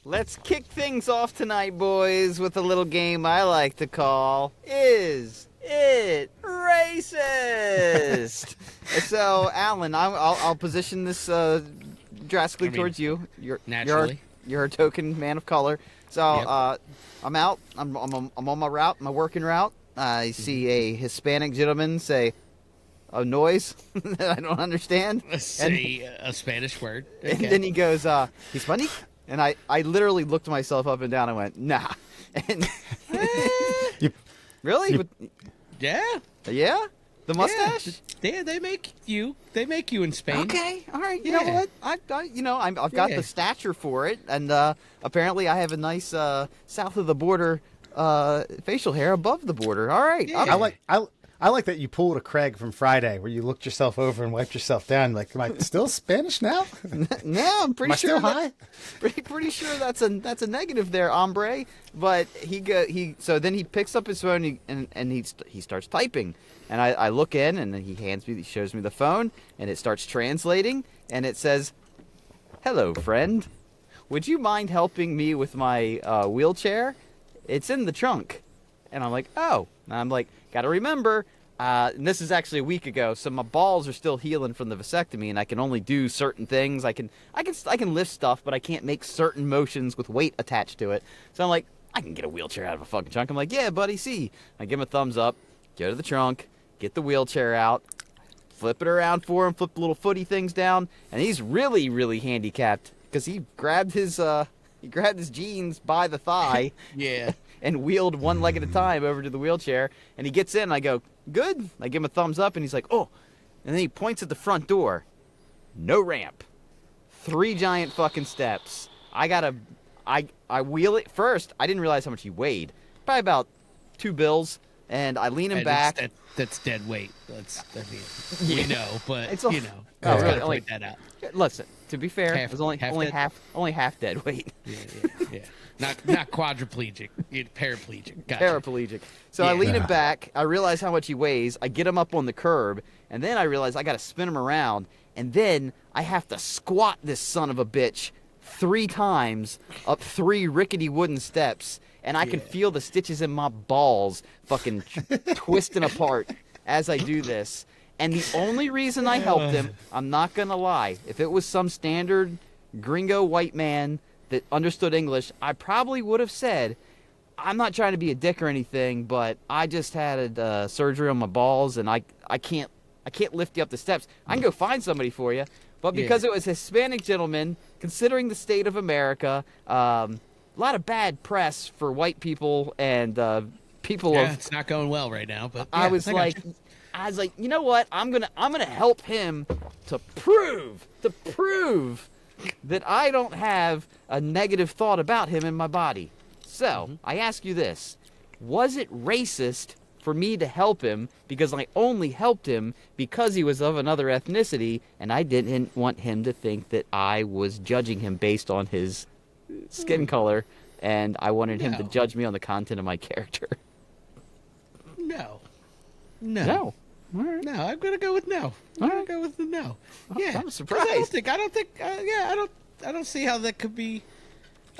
Let's kick things off tonight, boys, with a little game I like to call Is It Racist? So, Alan, I'll position this drastically towards you. Naturally. You're a token man of color. So, yep. I'm out. I'm on my route, my working route. I see a Hispanic gentleman say a noise that I don't understand. Say a Spanish word. Okay. And then he goes, Hispanic? And I literally looked myself up and down and went, nah. And really? Yeah. Yeah? The mustache? Yeah, they make you in Spain. Okay, all right. You know what? I've got the stature for it, and apparently I have a nice south of the border facial hair above the border. All right. Yeah. I like that you pulled a Craig from Friday, where you looked yourself over and wiped yourself down. Like, am I still Spanish now? No, I'm pretty sure. Am I still high? Pretty sure that's a negative there, hombre. But so then he picks up his phone and he starts typing, and I look in and he shows me the phone, and it starts translating, and it says, "Hello, friend. Would you mind helping me with my wheelchair? It's in the trunk." And I'm like, oh. And I'm like, gotta remember, and this is actually a week ago, so my balls are still healing from the vasectomy, and I can only do certain things. I can lift stuff, but I can't make certain motions with weight attached to it. So I'm like, I can get a wheelchair out of a fucking trunk. I'm like, yeah, buddy, see. I give him a thumbs up, go to the trunk, get the wheelchair out, flip it around for him, flip the little footy things down, and he's really, really handicapped because he grabbed his jeans by the thigh. Yeah. And wheeled one leg at a time over to the wheelchair. And he gets in, and I go, good. I give him a thumbs up, and he's like, oh. And then he points at the front door. No ramp. 3 giant fucking steps. I wheel it. First, I didn't realize how much he weighed. Probably about 2 bills. And I lean him back. That's dead weight. We know, but, it's gotta point that out. Listen, to be fair, it was only half dead weight. Yeah. Not quadriplegic, paraplegic. Gotcha. Paraplegic. So I lean him back. I realize how much he weighs. I get him up on the curb, and then I realize I got to spin him around, and then I have to squat this son of a bitch 3 times up 3 rickety wooden steps, and I can feel the stitches in my balls fucking twisting apart as I do this. And the only reason I helped him, I'm not gonna lie, if it was some standard gringo white man that understood English, I probably would have said, I'm not trying to be a dick or anything, but I just had a surgery on my balls, and I can't lift you up the steps. I can go find somebody for you. But because it was a Hispanic gentleman, considering the state of America, a lot of bad press for white people and people of... it's not going well right now, but... I was like, you know what? I'm gonna help him to prove that I don't have a negative thought about him in my body. So, I ask you this. Was it racist for me to help him because I only helped him because he was of another ethnicity, and I didn't want him to think that I was judging him based on his skin color, and I wanted him to judge me on the content of my character? No. No. All right. No, I'm gonna go with no. I'm gonna go with the no. Yeah, I'm surprised. I don't see how that could be.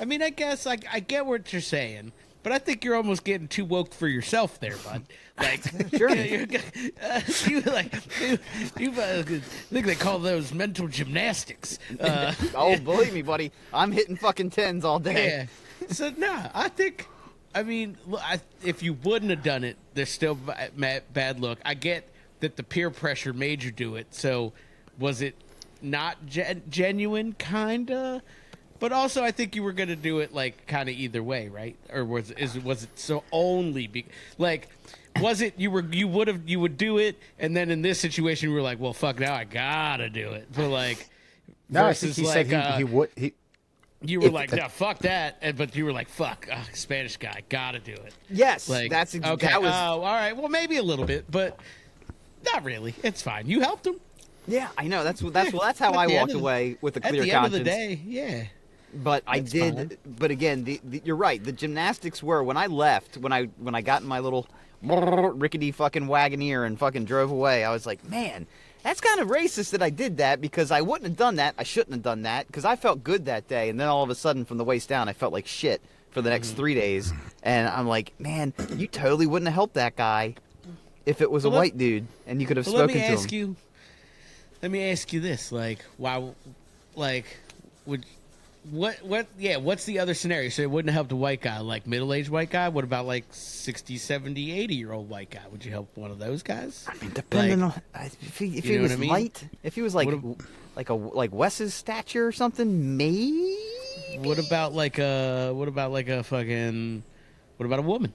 I mean, I guess I get what you're saying, but I think you're almost getting too woke for yourself there, bud. Like, sure. You think they call those mental gymnastics. Oh, believe me, buddy, I'm hitting fucking 10s all day. Yeah. So I think. I mean, if you wouldn't have done it, there's still bad look. I get that the peer pressure made you do it. So, was it not genuine, kinda? But also, I think you were gonna do it like kind of either way, right? Or was it so only was it you would do it, and then in this situation you were like, well, fuck, now I gotta do it. But like, no, I think he said he would. You were like, no, fuck that, but you were like, fuck, Spanish guy, gotta do it. Yes, like, that's okay. That was, all right. Well, maybe a little bit, but not really. It's fine. You helped him. Yeah, I know. That's how I walked away with a clear conscience. At the end of the day, yeah. But I did. Fine. But again, you're right. The gymnastics were when I left, when I got in my little rickety fucking Wagoneer and fucking drove away. I was like, man. that's kind of racist that I did that because I wouldn't have done that. I shouldn't have done that because I felt good that day. And then all of a sudden from the waist down, I felt like shit for the next 3 days. And I'm like, man, you totally wouldn't have helped that guy if it was a white dude and you could have spoken to him. Let me ask you this. Like, why, like, what's the other scenario? So it wouldn't have helped a white guy, like middle-aged white guy? What about like 60, 70, 80-year-old white guy? Would you help one of those guys? I mean, depending on if he was light, if he was like Wes's stature or something, maybe. What about a woman?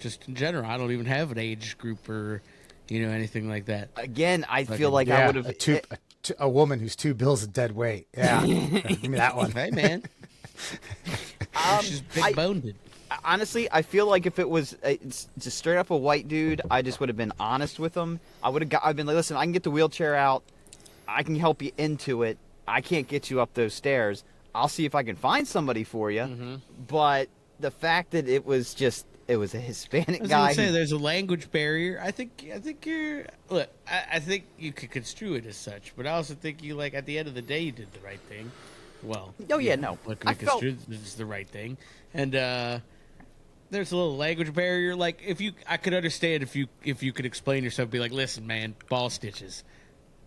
Just in general, I don't even have an age group or anything like that. Again, I feel like I would have a woman who's 2 bills of dead weight. Yeah, give me that one. Hey man, she's big boned. Honestly, I feel like if it was just straight up a white dude, I just would have been honest with him. I've been like, listen, I can get the wheelchair out. I can help you into it. I can't get you up those stairs. I'll see if I can find somebody for you. Mm-hmm. But the fact that it was a Hispanic guy. I was gonna say there's a language barrier. I think you're look. I think you could construe it as such, but I also think you at the end of the day you did the right thing. Well, Look, I felt this is the right thing, and there's a little language barrier. Like I could understand if you could explain yourself, be like, listen, man, ball stitches.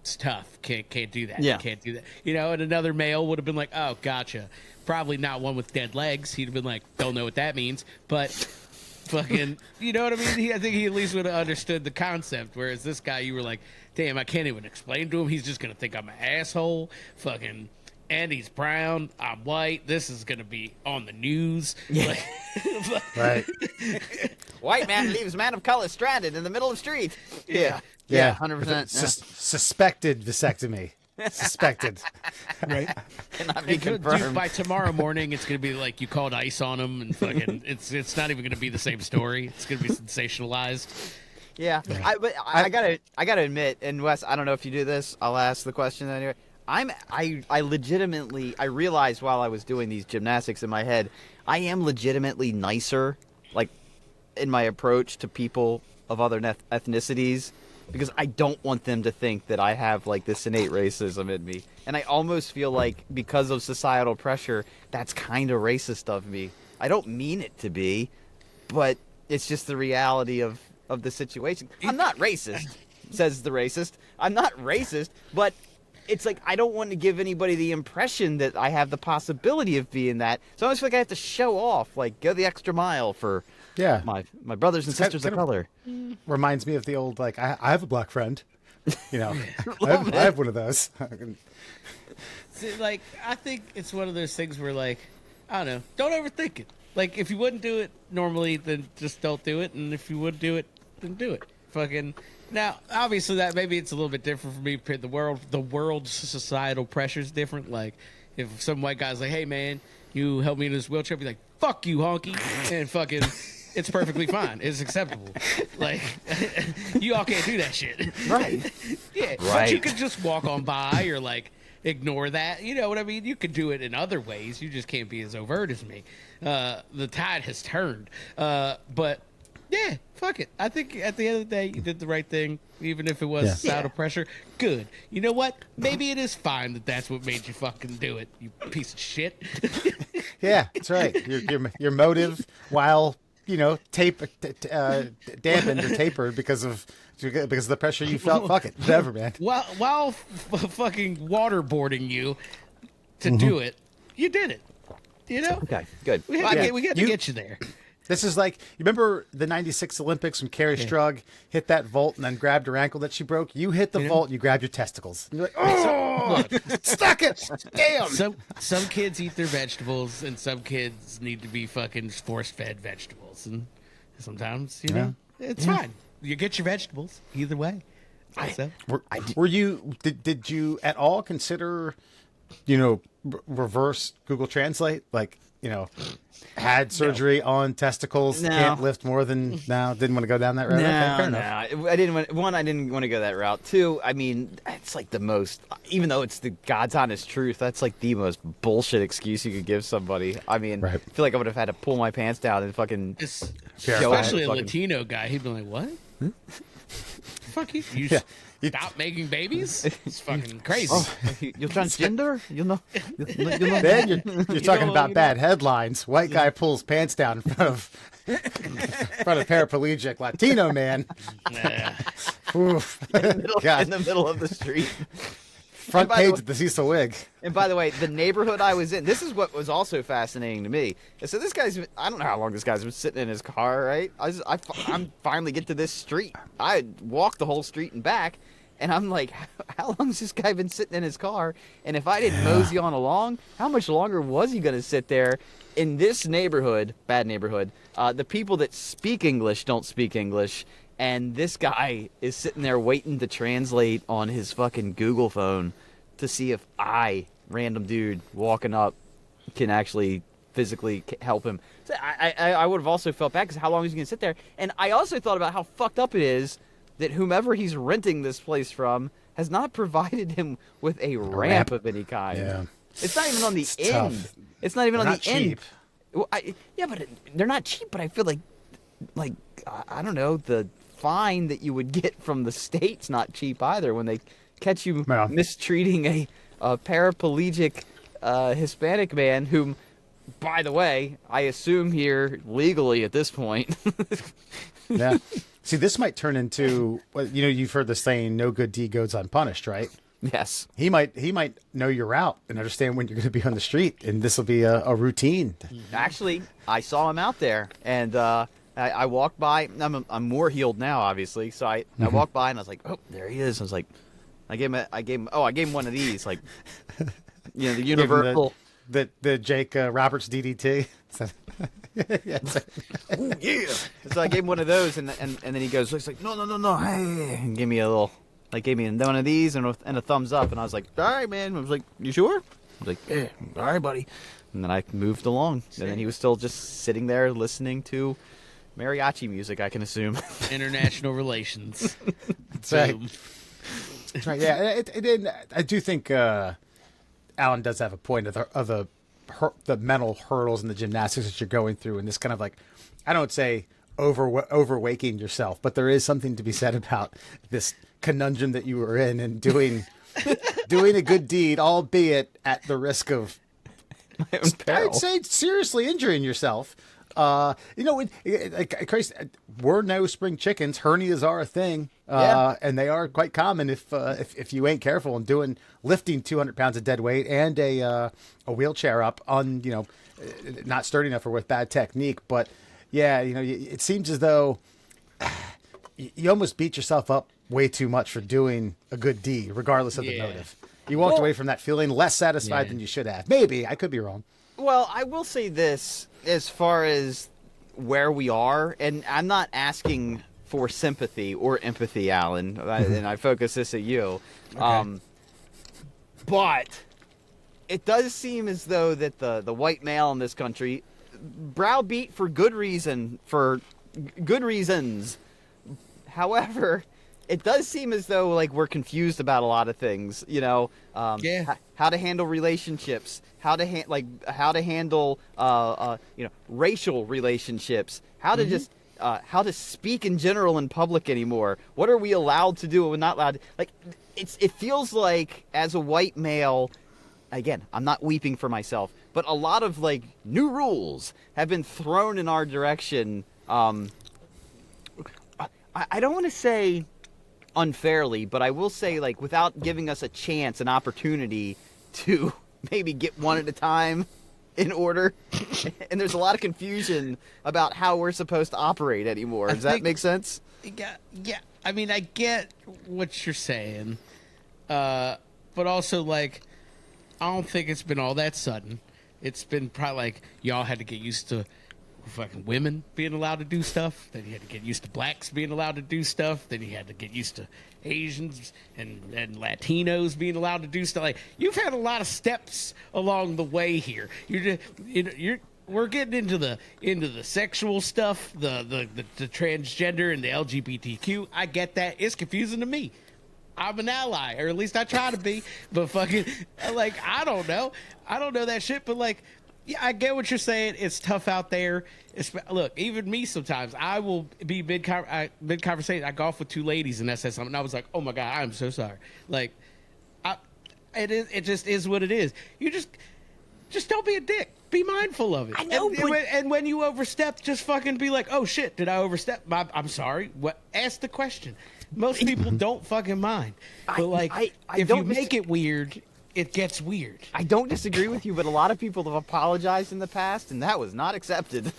It's tough. Can't do that. Yeah. Can't do that. And another male would have been like, oh, gotcha. Probably not one with dead legs. He'd have been like, don't know what that means. But fucking, you know what I mean? I think he at least would have understood the concept. Whereas this guy, you were like, damn, I can't even explain to him. He's just going to think I'm an asshole. Fucking, and he's brown. I'm white. This is going to be on the news. Yeah. Right. White man leaves man of color stranded in the middle of the street. Yeah. 100%. Suspected vasectomy. Suspected. Right. Cannot be confirmed. Dude, by tomorrow morning, it's going to be like you called ice on him, and fucking, it's not even going to be the same story. It's going to be sensationalized. Yeah. I gotta admit, and Wes, I don't know if you do this. I'll ask the question anyway. I legitimately, I realized while I was doing these gymnastics in my head, I am legitimately nicer, like, in my approach to people of other ethnicities, because I don't want them to think that I have, like, this innate racism in me. And I almost feel like, because of societal pressure, that's kind of racist of me. I don't mean it to be, but it's just the reality of the situation. I'm not racist, says the racist. I'm not racist, but it's like I don't want to give anybody the impression that I have the possibility of being that. So I almost feel like I have to show off, like, go the extra mile for my brothers and sisters of color. Reminds me of the old, like, I have a black friend. I have one of those. See, like, I think it's one of those things where, like, I don't know, don't overthink it. Like, if you wouldn't do it normally, then just don't do it. And if you would do it, then do it. Fucking. Now, obviously, that maybe it's a little bit different for me. The world's societal pressure is different. Like, if some white guy's like, hey, man, you help me in this wheelchair, be like, fuck you, honky. And fucking, it's perfectly fine. It's acceptable. Like, you all can't do that shit. Right. Yeah. Right. But you could just walk on by or, like, ignore that. You know what I mean? You could do it in other ways. You just can't be as overt as me. The tide has turned. But, yeah, fuck it. I think at the end of the day, you did the right thing, even if it was societal pressure. Good. You know what? Maybe it is fine that that's what made you fucking do it, you piece of shit. Yeah, that's right. Your motive, while dampened or tapered because of the pressure you felt. Fuck it, whatever, man. While fucking waterboarding you to do it, you did it. Okay, good. We had to get you there. This is like, you remember the 96 Olympics when Carrie Strug hit that vault and then grabbed her ankle that she broke? You hit the vault, you grabbed your testicles. And you're like, oh, stuck it. Damn. Some kids eat their vegetables, and some kids need to be fucking force-fed vegetables. And sometimes, it's fine. You get your vegetables either way. Were you, did you at all consider, reverse Google Translate? Like, had surgery on testicles, can't lift more than didn't want to go down that road. I didn't want to go that route. Two, I mean, it's like the most, even though it's the God's honest truth, that's like the most bullshit excuse you could give somebody. I mean, I feel like I would have had to pull my pants down and fucking especially a Latino guy. He'd be like, what? Fuck you. You stop making babies? It's fucking crazy. Oh, you're transgender? You know. Then you're talking about bad headlines. White guy pulls pants down in front of paraplegic Latino man. Oof. In the middle of the street. Front page of the Cecil Wig. And by the way, the neighborhood I was in, this is what was also fascinating to me. So this guy's, I don't know how long this guy's been sitting in his car, right? I'm finally get to this street. I walked the whole street and back, and I'm like, how long has this guy been sitting in his car? And if I didn't mosey on along, how much longer was he going to sit there in this neighborhood, bad neighborhood? The people that speak English don't speak English. And this guy is sitting there waiting to translate on his fucking Google phone to see if I, random dude walking up, can actually physically help him. So I would have also felt bad because how long is he going to sit there? And I also thought about how fucked up it is that whomever he's renting this place from has not provided him with a ramp of any kind. Yeah. It's not even on the end. Tough. It's not even They're on not the end. cheap. Well, yeah, but they're not cheap. But I feel like I don't know, the fine that you would get from the state's not cheap either when they catch you mistreating a paraplegic Hispanic man whom, by the way, I assume here legally at this point. Yeah. See, this might turn into, you've heard the saying, no good deed goes unpunished, right? Yes. He might know your route and understand when you're going to be on the street, and this will be a routine. Actually, I saw him out there, and I walked by. I'm more healed now, obviously. So I walked by and I was like, oh, there he is. I was like, I gave him one of these, like, the universal. The Jake Roberts DDT. Ooh, yeah. So I gave him one of those, and then he goes, looks like, no, hey, and gave me a little, gave me one of these and a thumbs up, and I was like, all right, man. I was like, you sure? I was like, yeah, all right, buddy. And then I moved along, and then he was still just sitting there listening to mariachi music, I can assume. International relations. That's right. That's right. Yeah, I do think Alan does have a point of the mental hurdles and the gymnastics that you're going through, and this kind of I don't say overwaking yourself, but there is something to be said about this conundrum that you were in and doing a good deed, albeit at the risk of, my own peril. I'd say, seriously injuring yourself. Christ, we're no spring chickens. Hernias are a thing, and they are quite common if you ain't careful and lifting 200 pounds of dead weight and a wheelchair up on not sturdy enough or with bad technique. But yeah, it seems as though you almost beat yourself up way too much for doing a good deed, regardless of the motive. You walked away from that feeling less satisfied than you should have. Maybe I could be wrong. Well, I will say this as far as where we are, and I'm not asking for sympathy or empathy, Alan, and I focus this at you. Okay. But it does seem as though that the white male in this country browbeat for good reasons. However, it does seem as though we're confused about a lot of things. How to handle relationships, how to handle racial relationships, how to just how to speak in general in public anymore. What are we allowed to do and not allowed to, it feels like, as a white male, again, I'm not weeping for myself, but a lot of new rules have been thrown in our direction. I don't want to say unfairly, but I will say without giving us a chance, an opportunity to maybe get one at a time in order. And there's a lot of confusion about how we're supposed to operate anymore. Does that make sense? Yeah. I mean, I get what you're saying, but also I don't think it's been all that sudden. It's been probably y'all had to get used to fucking women being allowed to do stuff. Then you had to get used to blacks being allowed to do stuff. Then you had to get used to Asians and Latinos being allowed to do stuff. You've had a lot of steps along the way here. We're getting into the sexual stuff, the transgender and the LGBTQ. I get that. It's confusing to me. I'm an ally, or at least I try to be. But fucking I don't know that shit. But Yeah, I get what you're saying. It's tough out there. Look, even me sometimes, I will be mid conversation. I golf with two ladies, and I said something. And I was like, "Oh my god, I'm so sorry." Like, it just is what it is. You just don't be a dick. Be mindful of it. I know, and when you overstep, just fucking be like, "Oh shit, did I overstep? I'm sorry." What? Ask the question. Most people don't fucking mind. But like, if you make it weird, it gets weird. I don't disagree with you, but a lot of people have apologized in the past, and that was not accepted.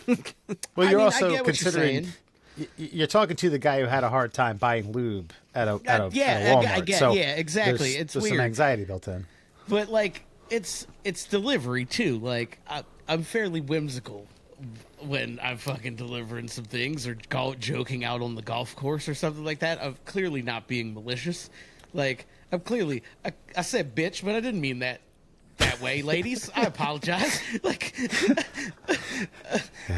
Well, you're I also get what you're considering saying. you're talking to the guy who had a hard time buying lube at a Yeah, Walmart. I get. So Yeah, exactly. There's It's some weird. anxiety built in. But like, it's delivery too. Like, I'm fairly whimsical when I'm fucking delivering some things or joking out on the golf course or something like that. I'm clearly not being malicious. Like, I'm clearly I said bitch, but I didn't mean that way, ladies. I apologize. Like,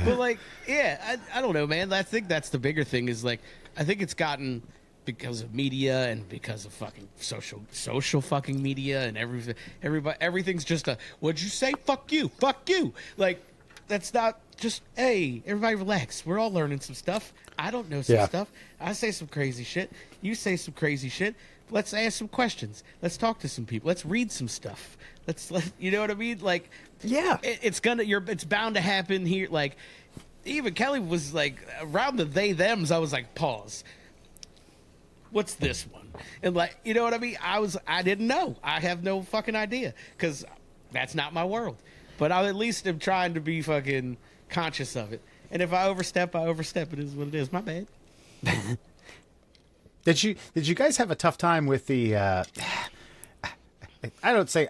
but like, yeah, I don't know, man. I think that's the bigger thing. Is like, I think it's gotten, because of media and because of fucking social fucking media and everything's just a, what'd you say? Fuck you. Like, that's not just, hey, everybody relax. We're all learning some stuff. I don't know some stuff. I say some crazy shit. You say some crazy shit. Let's ask some questions. Let's talk to some people. Let's read some stuff. You know what I mean? Like, Yeah. it's bound to happen here. Like, even Kelly was like, around the they thems, I was like, pause. What's this one? And like, you know what I mean? I didn't know. I have no fucking idea, because that's not my world. But I at least am trying to be fucking conscious of it. And if I overstep, I overstep. It is what it is. My bad. Did you guys have a tough time with the? I won't say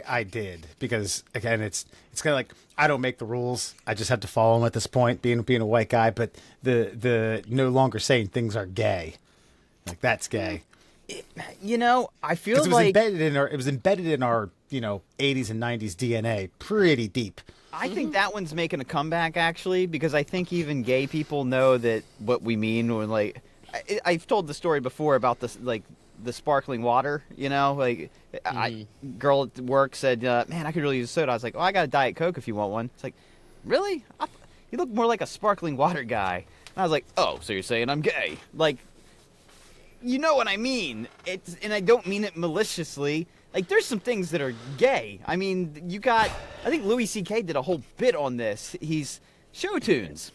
I did, because again, it's kind of like, I don't make the rules. I just have to follow them at this point, being a white guy. But the no longer saying things are gay, like, that's gay. You know, I feel 'Cause like it was embedded in our 80s and 90s DNA pretty deep. I think that one's making a comeback, actually, because I think even gay people know that what we mean when, like, I've told the story before about this, like, the sparkling water, like, girl at work said, man, I could really use a soda. I was like, oh, I got a Diet Coke if you want one. It's like, really? You look more like a sparkling water guy. And I was like, oh, so you're saying I'm gay? Like, you know what I mean? And I don't mean it maliciously. Like, there's some things that are gay. I mean, I think Louis C.K. did a whole bit on this. He's show tunes.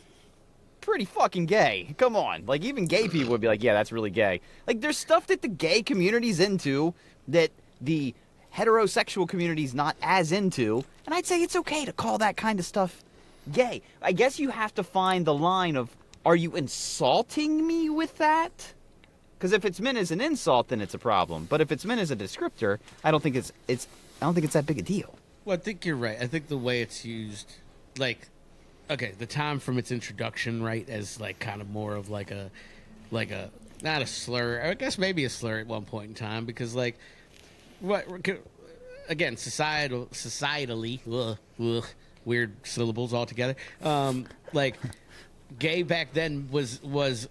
Pretty fucking gay. Come on. Like, even gay people would be like, yeah, that's really gay. Like, there's stuff that the gay community's into that the heterosexual community's not as into. And I'd say it's okay to call that kind of stuff gay. I guess you have to find the line of, are you insulting me with that? Because if it's meant as an insult, then it's a problem. But if it's meant as a descriptor, I don't think it's that big a deal. Well, I think you're right. I think the way it's used, like, okay, the time from its introduction, right, as like kind of more of like a not a slur. I guess maybe a slur at one point in time, because like, again, societally, weird syllables altogether. Like, gay back then was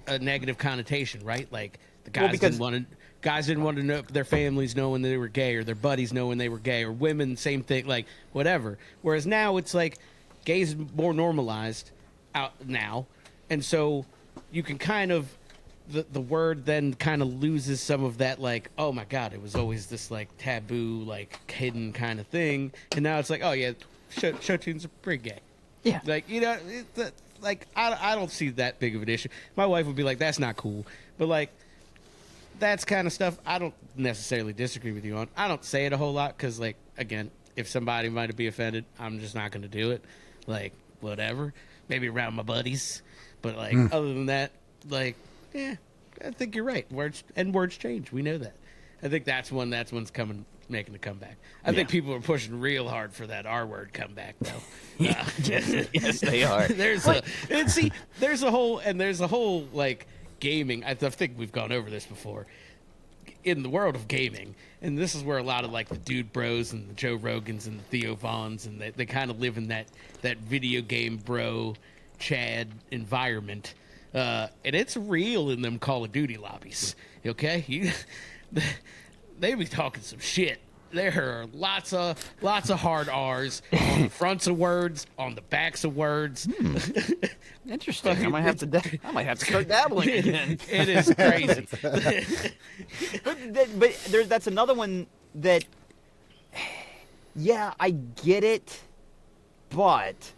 a negative connotation, right? Like, the guys didn't want to know their families knowing they were gay, or their buddies knowing they were gay, or women, same thing, like, whatever. Whereas now it's like, gay's more normalized out now, and so you can kind of, the word then kind of loses some of that, like, oh my god, it was always this like taboo, like hidden kind of thing, and now it's like, oh yeah, show tunes are pretty gay. Yeah. Like, like, I don't see that big of an issue. My wife would be like, that's not cool. But, like, that's kind of stuff I don't necessarily disagree with you on. I don't say it a whole lot because, like, again, if somebody might be offended, I'm just not going to do it. Like, whatever. Maybe around my buddies. But, like, other than that, like, yeah, I think you're right. Words change. We know that. I think that's one's making a comeback. I think people are pushing real hard for that R word comeback, though. Yes, they are. There's a whole like gaming. I think we've gone over this before. In the world of gaming, and this is where a lot of like the Dude Bros and the Joe Rogans and the Theo Vaughns, and they kind of live in that video game bro Chad environment, and it's real in them Call of Duty lobbies. Okay, they be talking some shit. there are lots of hard R's on the fronts of words, on the backs of words. Interesting. I might have to start dabbling again. It is crazy. but that's another one that, yeah, I get it, but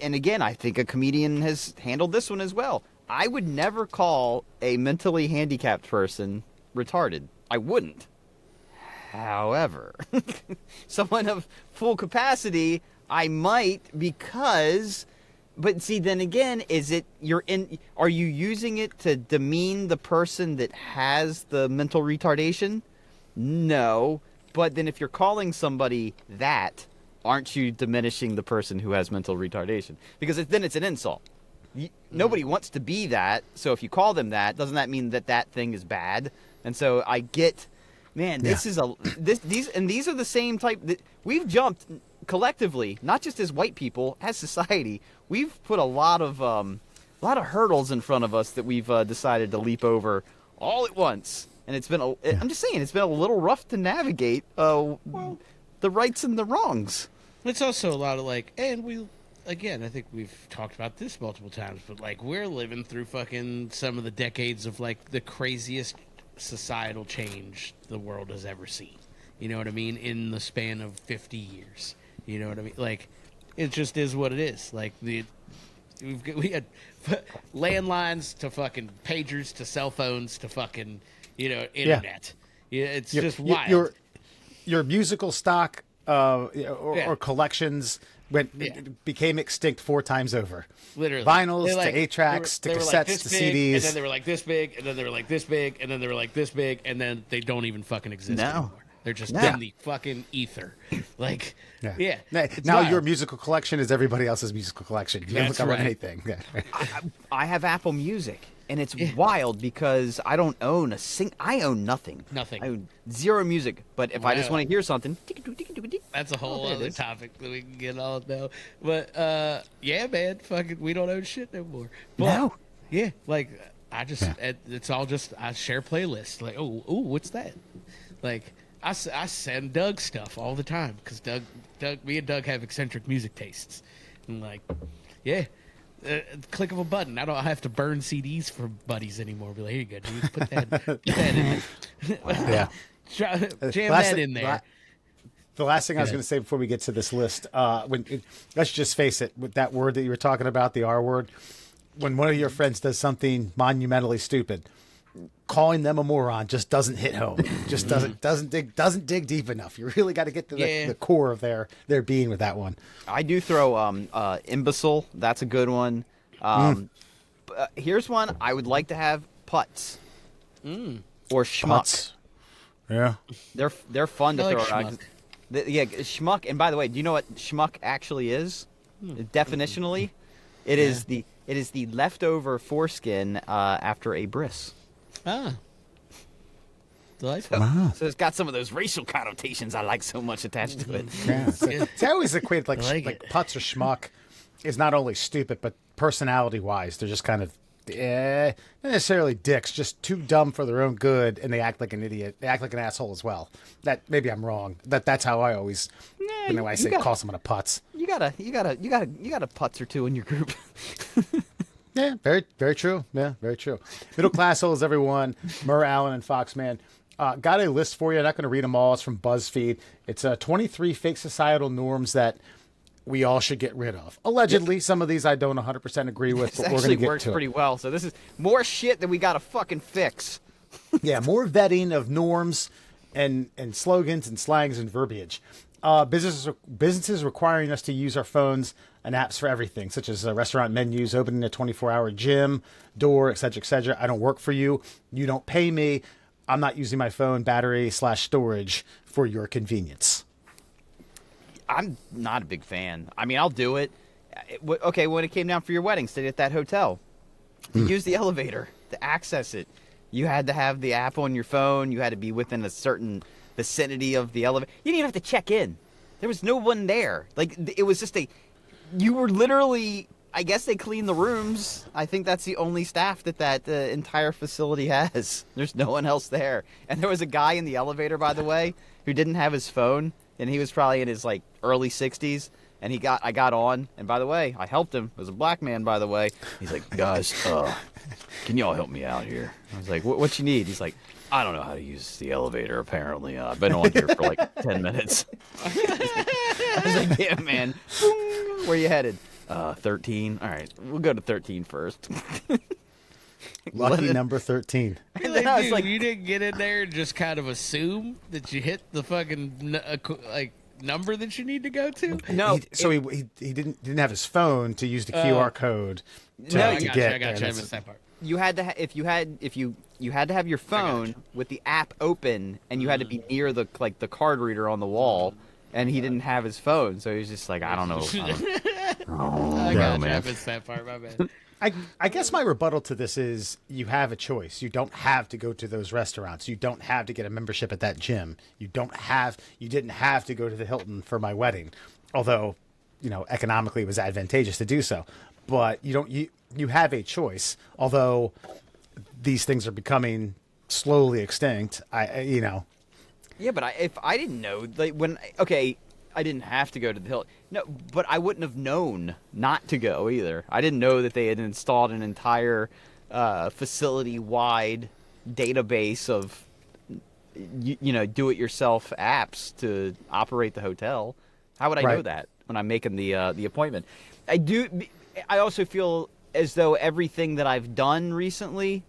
and again, I think a comedian has handled this one as well. I would never call a mentally handicapped person retarded. I wouldn't. However, someone of full capacity, I might, because, but see, then again, are you using it to demean the person that has the mental retardation? No. But then if you're calling somebody that, aren't you diminishing the person who has mental retardation? Because then it's an insult. Nobody wants to be that, so if you call them that, doesn't that mean that thing is bad? And so I get, man, these are the same type that we've jumped collectively, not just as white people, as society. We've put a lot of hurdles in front of us that we've decided to leap over all at once. And it's been I'm just saying, it's been a little rough to navigate the rights and the wrongs. It's also a lot of again, I think we've talked about this multiple times, but we're living through fucking some of the decades of the craziest societal change the world has ever seen. You know what I mean? In the span of 50 years. You know what I mean? It just is what it is. We had landlines to fucking pagers to cell phones to fucking, internet. Yeah, it's just wild. Your musical stock or collections became extinct 4 times over. Literally. Vinyls to 8-tracks to cassettes to CDs. And then they were this big, and then they were this big, and then they were this big, and then they don't even fucking exist anymore. They're just in the fucking ether. Now your musical collection is everybody else's musical collection. You don't cover anything. Yeah. I have Apple Music, and it's wild because I don't own I own nothing. Nothing. I own zero music. But if I just want to hear something, that's a whole other topic that we can get on now. But yeah, man, fucking, we don't own shit no more. But, no. Yeah, it's all just I share playlists. What's that? I send Doug stuff all the time because me and Doug have eccentric music tastes. And click of a button. I don't have to burn CDs for buddies anymore. Be like, here you go, dude. Put that in there. Jam that in there. The last thing I was going to say before we get to this list, let's just face it, with that word that you were talking about, the R word, when one of your friends does something monumentally stupid, calling them a moron just doesn't hit home. Just doesn't dig deep enough. You really got to get to the core of their being with that one. I do throw imbecile. That's a good one. Here's one I would like to have: putz or schmuck. Putz. Yeah, they're fun to throw around. Schmuck. Schmuck. And by the way, do you know what schmuck actually is? Definitionally, it is the leftover foreskin after a bris. Ah. Delightful. Wow. So it's got some of those racial connotations I like so much attached to it. Yeah. It's always equated like putz or schmuck is not only stupid, but personality-wise, they're just kind of not necessarily dicks, just too dumb for their own good, and they act like an idiot. They act like an asshole as well. That maybe I'm wrong. That's how I always when I say call someone a putz. You got a putz or two in your group. Yeah, very, very true. Yeah, very true. Middle class holes, everyone. Murr, Allen, and Foxman. Got a list for you. I'm not going to read them all. It's from BuzzFeed. It's 23 fake societal norms that we all should get rid of. Allegedly, some of these I don't 100% agree with, but we're going to get to it. It works pretty well. So this is more shit that we got to fucking fix. Yeah, more vetting of norms and slogans and slangs and verbiage. Businesses requiring us to use our phones and apps for everything, such as restaurant menus, opening a 24-hour gym door, et cetera, et cetera. I don't work for you. You don't pay me. I'm not using my phone battery/storage for your convenience. I'm not a big fan. I mean, I'll do it. Okay, when it came down for your wedding, stayed at that hotel. To use the elevator, to access it, you had to have the app on your phone. You had to be within a certain vicinity of the elevator. You didn't even have to check in. There was no one there. It was just you were literally, I guess they clean the rooms. I think that's the only staff that entire facility has. There's no one else there. And there was a guy in the elevator, by the way, who didn't have his phone, and he was probably in his like early 60s. And I got on, and by the way, I helped him. It was a black man, by the way. He's like, guys, can y'all help me out here? I was like, what you need? He's like, I don't know how to use the elevator, apparently. I've been on here for like 10 minutes. I was like, yeah, man. Where you headed? 13. All right, we'll go to 13 first. Lucky number 13. And then I was Dude, like, you didn't get in there and just kind of assume that you hit the fucking number that you need to go to? no. He didn't have his phone to use the QR code to, No, to I get. I got there. you. I missed that part. You had to you had to have your phone with the app open, and you had to be near the card reader on the wall, and he didn't have his phone, so he was just like, I don't know. I got you. I missed that part. My bad. I guess my rebuttal to this is you have a choice. You don't have to go to those restaurants. You don't have to get a membership at that gym. You didn't have to go to the Hilton for my wedding, although, economically it was advantageous to do so. But you have a choice. Although these things are becoming slowly extinct. Yeah, but if I didn't know, I didn't have to go to the Hilton. No, but I wouldn't have known not to go either. I didn't know that they had installed an entire facility-wide database of, do-it-yourself apps to operate the hotel. How would I know that when I'm making the appointment? I also feel as though everything that I've done recently,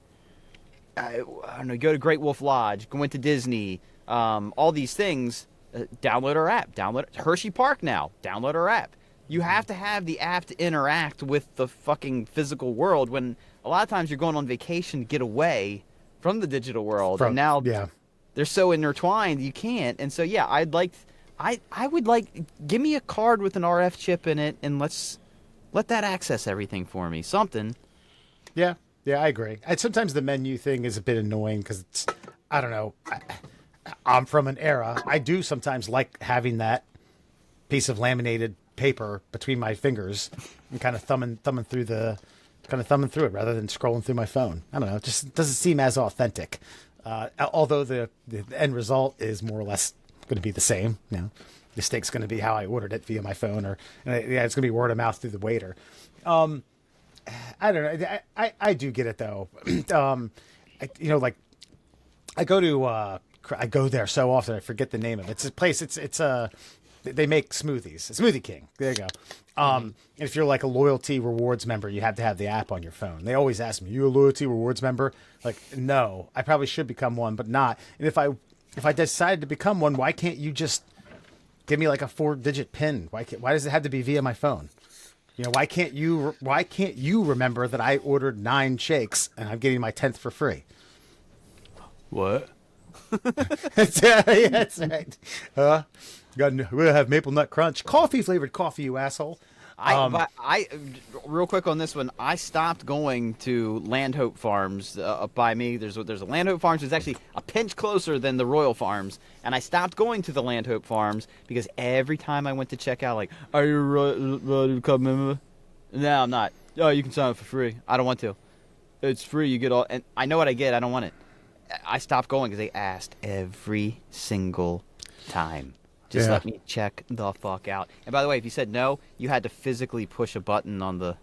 I don't know, go to Great Wolf Lodge, went to Disney, all these things. Download our app. Download Hershey Park now. Download our app. You have to have the app to interact with the fucking physical world when a lot of times you're going on vacation to get away from the digital world. And now they're so intertwined you can't. And so, yeah, I would like, give me a card with an RF chip in it and let that access everything for me. Something. Yeah, I agree. Sometimes the menu thing is a bit annoying because it's, I don't know. I'm from an era. I do sometimes like having that piece of laminated paper between my fingers and kind of thumbing through it rather than scrolling through my phone. I don't know. It just doesn't seem as authentic. Although the end result is more or less going to be the same. The steak's going to be how I ordered it via my phone, it's going to be word of mouth through the waiter. I don't know. I do get it though. I go there so often I forget the name of it. It's a place. They make smoothies. Smoothie King. There you go. And if you're like a loyalty rewards member, you have to have the app on your phone. They always ask me, "You a loyalty rewards member?" Like, no, I probably should become one, but not. And if I decided to become one, why can't you just give me like a 4-digit PIN? Why does it have to be via my phone? Why can't you remember that I ordered 9 shakes and I'm getting my 10th for free? What? That's right. We'll have maple nut crunch, coffee flavored coffee, you asshole. But real quick on this one, I stopped going to Land Hope Farms up by me. There's a Land Hope Farms that's actually a pinch closer than the Royal Farms, and I stopped going to the Land Hope Farms because every time I went to check out, like, are you a club member? No, I'm not. Oh, you can sign up for free. I don't want to. It's free. You get all, and I know what I get. I don't want it. I stopped going because they asked every single time. Just let me check the fuck out. And by the way, if you said no, you had to physically push a button on the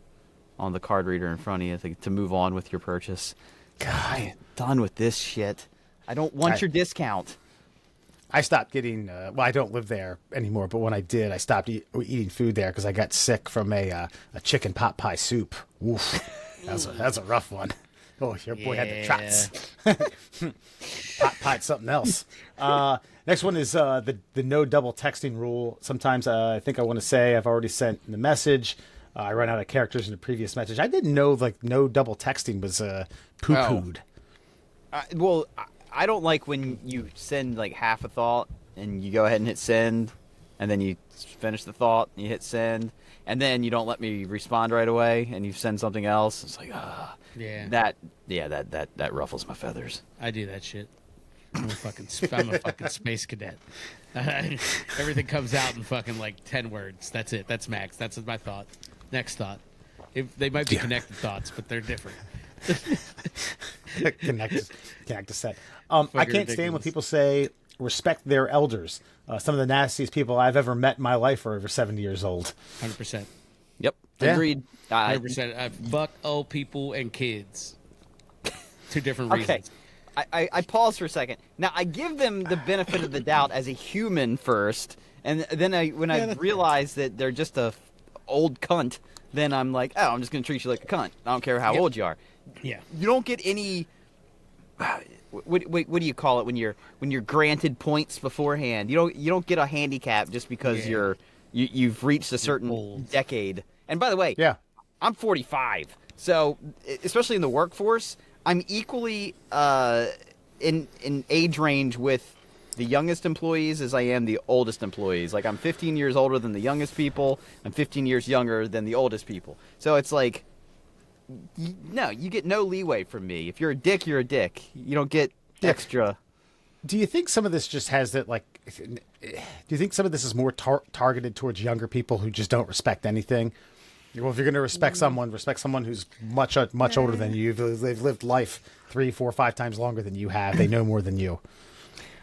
card reader in front of you to move on with your purchase. God, I'm done with this shit. I don't want your discount. I stopped getting. I don't live there anymore, but when I did, I stopped eating food there because I got sick from a chicken pot pie soup. Oof, that's a rough one. Oh, your boy had the trots. Pot pie's something else. Next one is the no double texting rule. Sometimes I think I want to say I've already sent the message. I run out of characters in the previous message. I didn't know no double texting was poo-pooed. Well, I don't like when you send like half a thought and you go ahead and hit send, and then you finish the thought and you hit send, and then you don't let me respond right away and you send something else. It's like, that ruffles my feathers. I do that shit. I'm a fucking space cadet. Everything comes out in fucking like 10 words. That's it. That's max. That's my thought. Next thought. They might be connected thoughts, but they're different. Connect to set. I can't stand when people say respect their elders. Some of the nastiest people I've ever met in my life are over 70 years old. 100%. Yep. Yeah. Agreed. 100%. Fuck old people and kids. Two different reasons. Okay. I pause for a second. Now, I give them the benefit of the doubt as a human first, and then when I realize that they're just a old cunt, then I'm like, oh, I'm just going to treat you like a cunt. I don't care how old you are. Yeah. You don't get any... What do you call it when you're granted points beforehand? You don't get a handicap just because you've reached a certain decade. And by the way, I'm 45, so especially in the workforce, I'm equally in age range with the youngest employees as I am the oldest employees. Like, I'm 15 years older than the youngest people. I'm 15 years younger than the oldest people. So it's like, no, you get no leeway from me. If you're a dick, you're a dick. You don't get extra. Do you think some of this just has that, like, do you think some of this is more targeted towards younger people who just don't respect anything? Well, if you're going to respect someone who's much older than you. They've lived life 3, 4, 5 times longer than you have. They know more than you.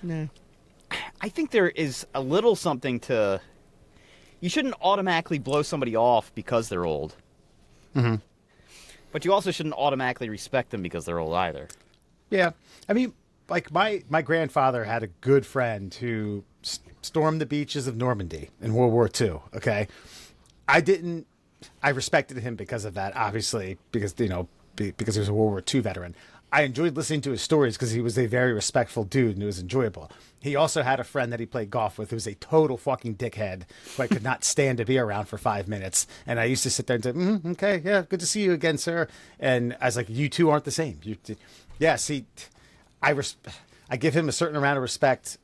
No. I think there is a little something to... You shouldn't automatically blow somebody off because they're old. Mm-hmm. But you also shouldn't automatically respect them because they're old either. Yeah. I mean, like, my grandfather had a good friend who stormed the beaches of Normandy in World War II, okay? I respected him because of that, obviously, because he was a World War II veteran. I enjoyed listening to his stories because he was a very respectful dude and it was enjoyable. He also had a friend that he played golf with who was a total fucking dickhead who I could not stand to be around for 5 minutes. And I used to sit there and say, okay, yeah, good to see you again, sir. And I was like, you two aren't the same. I give him a certain amount of respect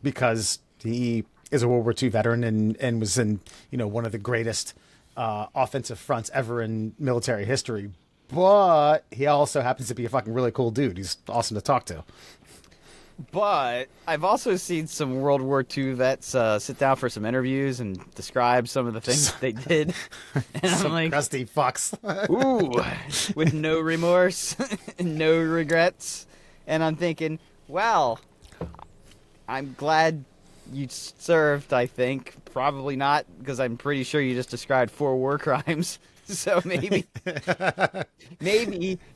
because he is a World War II veteran and was in, one of the greatest offensive fronts ever in military history. But he also happens to be a fucking really cool dude. He's awesome to talk to. But I've also seen some World War II vets sit down for some interviews and describe some of the things they did. And I'm like, crusty fucks. Ooh, with no remorse, no regrets. And I'm thinking, well, I'm glad you served, I think. Probably not, because I'm pretty sure you just described 4 war crimes. So maybe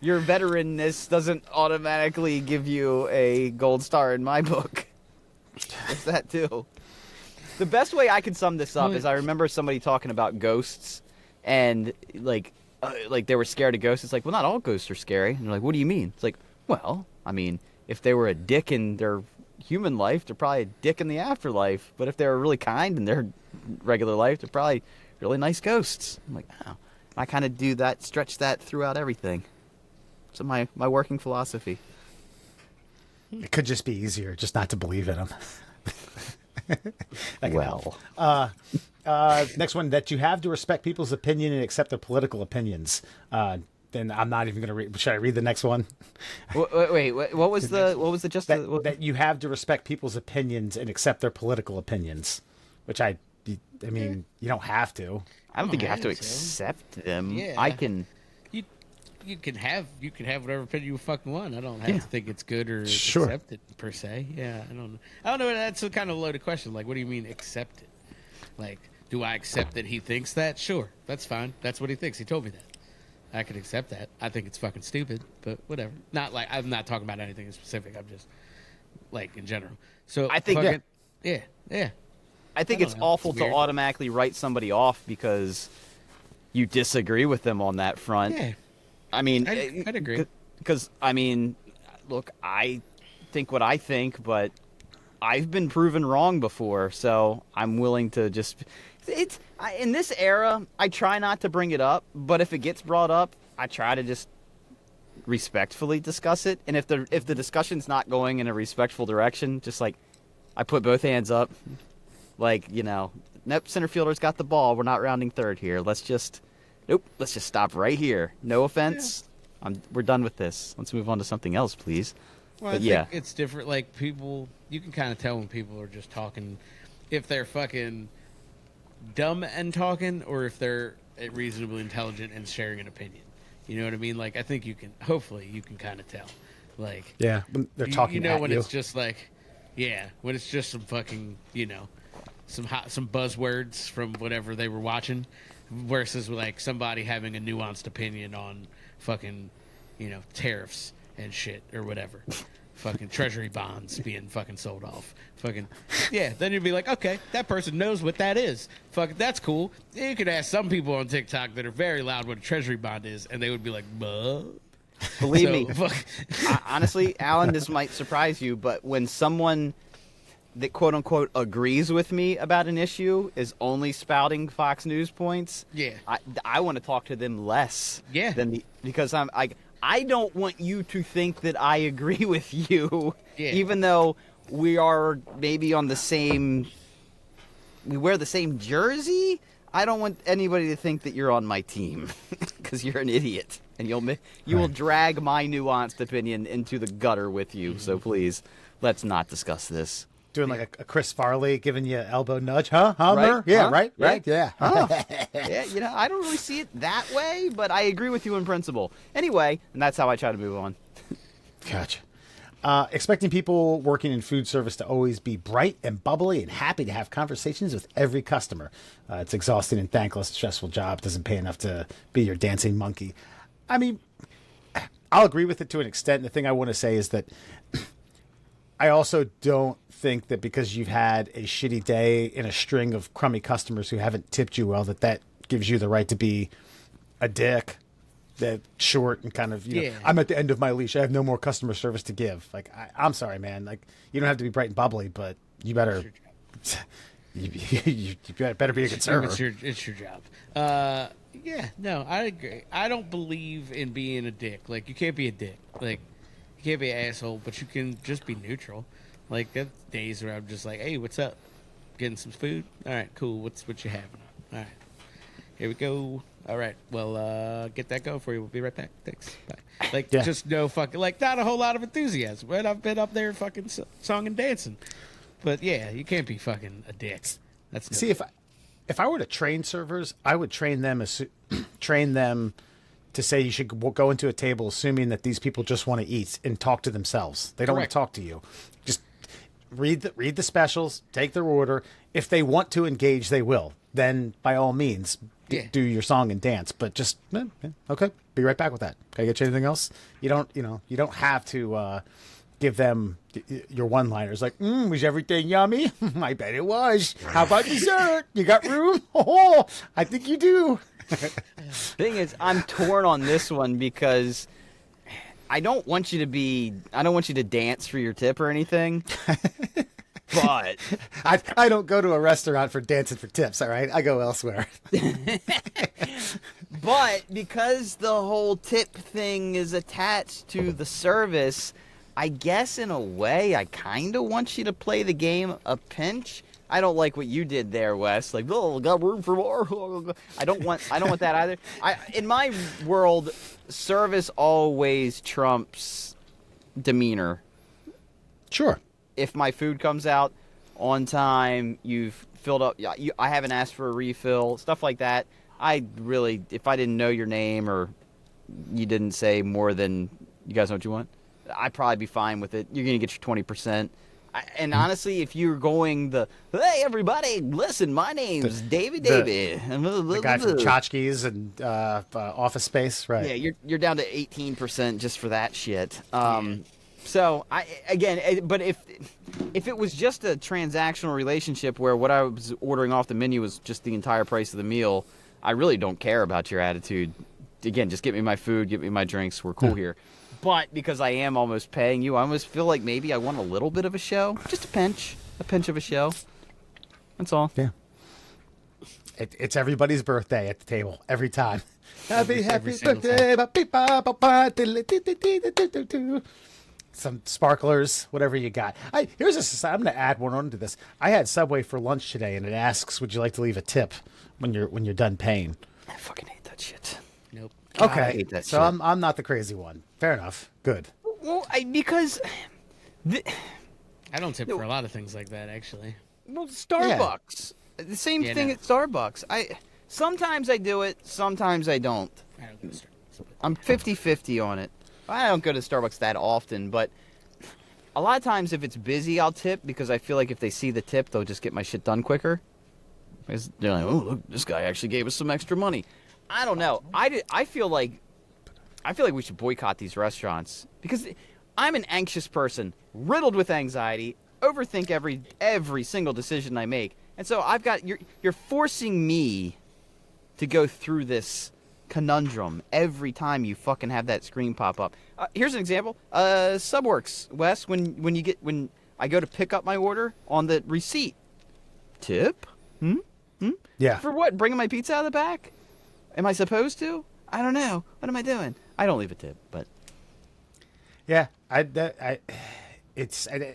your veteranness doesn't automatically give you a gold star in my book. It's that too. The best way I can sum this up is I remember somebody talking about ghosts, and like they were scared of ghosts. It's like, well, not all ghosts are scary. And they're like, what do you mean? It's like, well, I mean, if they were a dick in their human life, they're probably a dick in the afterlife. But if they were really kind in their regular life, they're probably really nice ghosts. I'm like, oh. I kind of do that, stretch that throughout everything. So my working philosophy. It could just be easier just not to believe in them. Well. Next one, that you have to respect people's opinion and accept their political opinions. Then I'm not even going to read. Should I read the next one? Wait, what was the just that you have to respect people's opinions and accept their political opinions, which I mean, you don't have to. I don't think you have to accept them. Yeah. I can. You can have whatever opinion you fucking want. I don't have to think it's good or Sure. accept it per se. Yeah, I don't know. That's a kind of loaded question. Like, what do you mean accept it? Like, do I accept that he thinks that? Sure, that's fine. That's what he thinks. He told me that. I could accept that. I think it's fucking stupid, but whatever. Not like I'm not talking about anything specific. I'm just like in general. So I think fucking, yeah. I think it's awful to automatically write somebody off because you disagree with them on that front. Yeah. I mean, I'd agree. Because, I mean, look, I think what I think, but I've been proven wrong before, so I'm willing to just... in this era, I try not to bring it up, but if it gets brought up, I try to just respectfully discuss it. And if the discussion's not going in a respectful direction, just like, I put both hands up. Like, nope, center fielder's got the ball. We're not rounding third here. Let's just stop right here. No offense. Yeah. We're done with this. Let's move on to something else, please. Well, I think it's different. Like, people, you can kind of tell when people are just talking, if they're fucking dumb and talking, or if they're reasonably intelligent and sharing an opinion. You know what I mean? Like, I think hopefully you can kind of tell. Like, yeah, when they're talking when at you. It's just like, Yeah, when it's just some fucking, some buzzwords from whatever they were watching, versus like somebody having a nuanced opinion on fucking, tariffs and shit or whatever. Fucking treasury bonds being fucking sold off. Fucking, yeah, then you'd be like, okay, that person knows what that is. Fucking, that's cool. You could ask some people on TikTok that are very loud what a treasury bond is, and they would be like, buh. Believe me, honestly, Alan, this might surprise you, but when someone that quote unquote agrees with me about an issue is only spouting Fox News points, yeah, I want to talk to them less. Yeah, because I don't want you to think that I agree with you, yeah. Even though we are maybe on the same, we wear the same jersey. I don't want anybody to think that you're on my team because you're an idiot. And you will drag my nuanced opinion into the gutter with you. So please, let's not discuss this. Doing like a Chris Farley giving you an elbow nudge, huh? Hummer? Right? Yeah, Huh? right? Yeah. Right? Yeah. Oh. Yeah, I don't really see it that way, but I agree with you in principle. Anyway, and that's how I try to move on. Gotcha. Expecting people working in food service to always be bright and bubbly and happy to have conversations with every customer. It's exhausting and thankless, stressful job. Doesn't pay enough to be your dancing monkey. I mean, I'll agree with it to an extent. The thing I want to say is that I also don't think that because you've had a shitty day in a string of crummy customers who haven't tipped you well, that gives you the right to be a dick. That short and kind of, I'm at the end of my leash. I have no more customer service to give. Like, I'm sorry, man. Like, you don't have to be bright and bubbly, but you better, you better be a good server. It's your job. Yeah, no, I agree. I don't believe in being a dick. Like, you can't be a dick. Like, you can't be an asshole, but you can just be neutral. Like, there's days where I'm just like, hey, what's up? Getting some food? All right, cool. What you having? All right, here we go. All right, well, get that going for you. We'll be right back. Thanks. Bye. Like, just no fucking, like, not a whole lot of enthusiasm. But I've been up there fucking song and dancing. But yeah, you can't be fucking a dick. That's See, if I were to train servers, I would train them to say you should go into a table assuming that these people just want to eat and talk to themselves. They don't want to talk to you. Just read the specials, take their order. If they want to engage, they will. Then by all means, do your song and dance. But just okay, be right back with that. Can I get you anything else? You don't have to give them your one-liners like, was everything yummy? I bet it was. How about dessert? You got room? Oh, I think you do. Thing is, I'm torn on this one because I don't want you to dance for your tip or anything. But I don't go to a restaurant for dancing for tips, all right? I go elsewhere. But because the whole tip thing is attached to the service, I guess in a way I kind of want you to play the game a pinch. I don't like what you did there, Wes. Like, oh, got room for more. I don't want that either. In my world, service always trumps demeanor. Sure. If my food comes out on time, you've filled up, I haven't asked for a refill, stuff like that. If I didn't know your name or you didn't say more than you guys know what you want, I'd probably be fine with it. You're going to get your 20%. And honestly, if you're going hey, everybody, listen, my name's David. The guy from Tchotchkes and Office Space, right? Yeah, you're down to 18% just for that shit. So but if it was just a transactional relationship where what I was ordering off the menu was just the entire price of the meal, I really don't care about your attitude. Again, just get me my food, get me my drinks. We're cool here. But because I am almost paying you, I almost feel like maybe I want a little bit of a show, just a pinch of a show. That's all. Yeah. It's everybody's birthday at the table every time. Happy birthday! Some sparklers, whatever you got. I'm going to add one onto this. I had Subway for lunch today, and it asks, "Would you like to leave a tip when you're done paying?" I fucking hate that shit. Nope. Okay, I hate that so shit. I'm not the crazy one. Fair enough. Good. Well, because I don't tip for a lot of things like that, actually. Well, Starbucks. The same thing at Starbucks. Sometimes I do it, sometimes I don't. I don't go to Starbucks. I'm 50-50 on it. I don't go to Starbucks that often, but a lot of times if it's busy, I'll tip because I feel like if they see the tip, they'll just get my shit done quicker. Because they're like, oh, look, this guy actually gave us some extra money. I don't know. I feel like we should boycott these restaurants because I'm an anxious person, riddled with anxiety, overthink every single decision I make. And so you're forcing me to go through this conundrum every time you fucking have that screen pop up. Here's an example. Subworks, Wes, when I go to pick up my order on the receipt, tip? Yeah. For what? Bringing my pizza out of the back? Am I supposed to? I don't know. What am I doing? I don't leave a tip, but Yeah,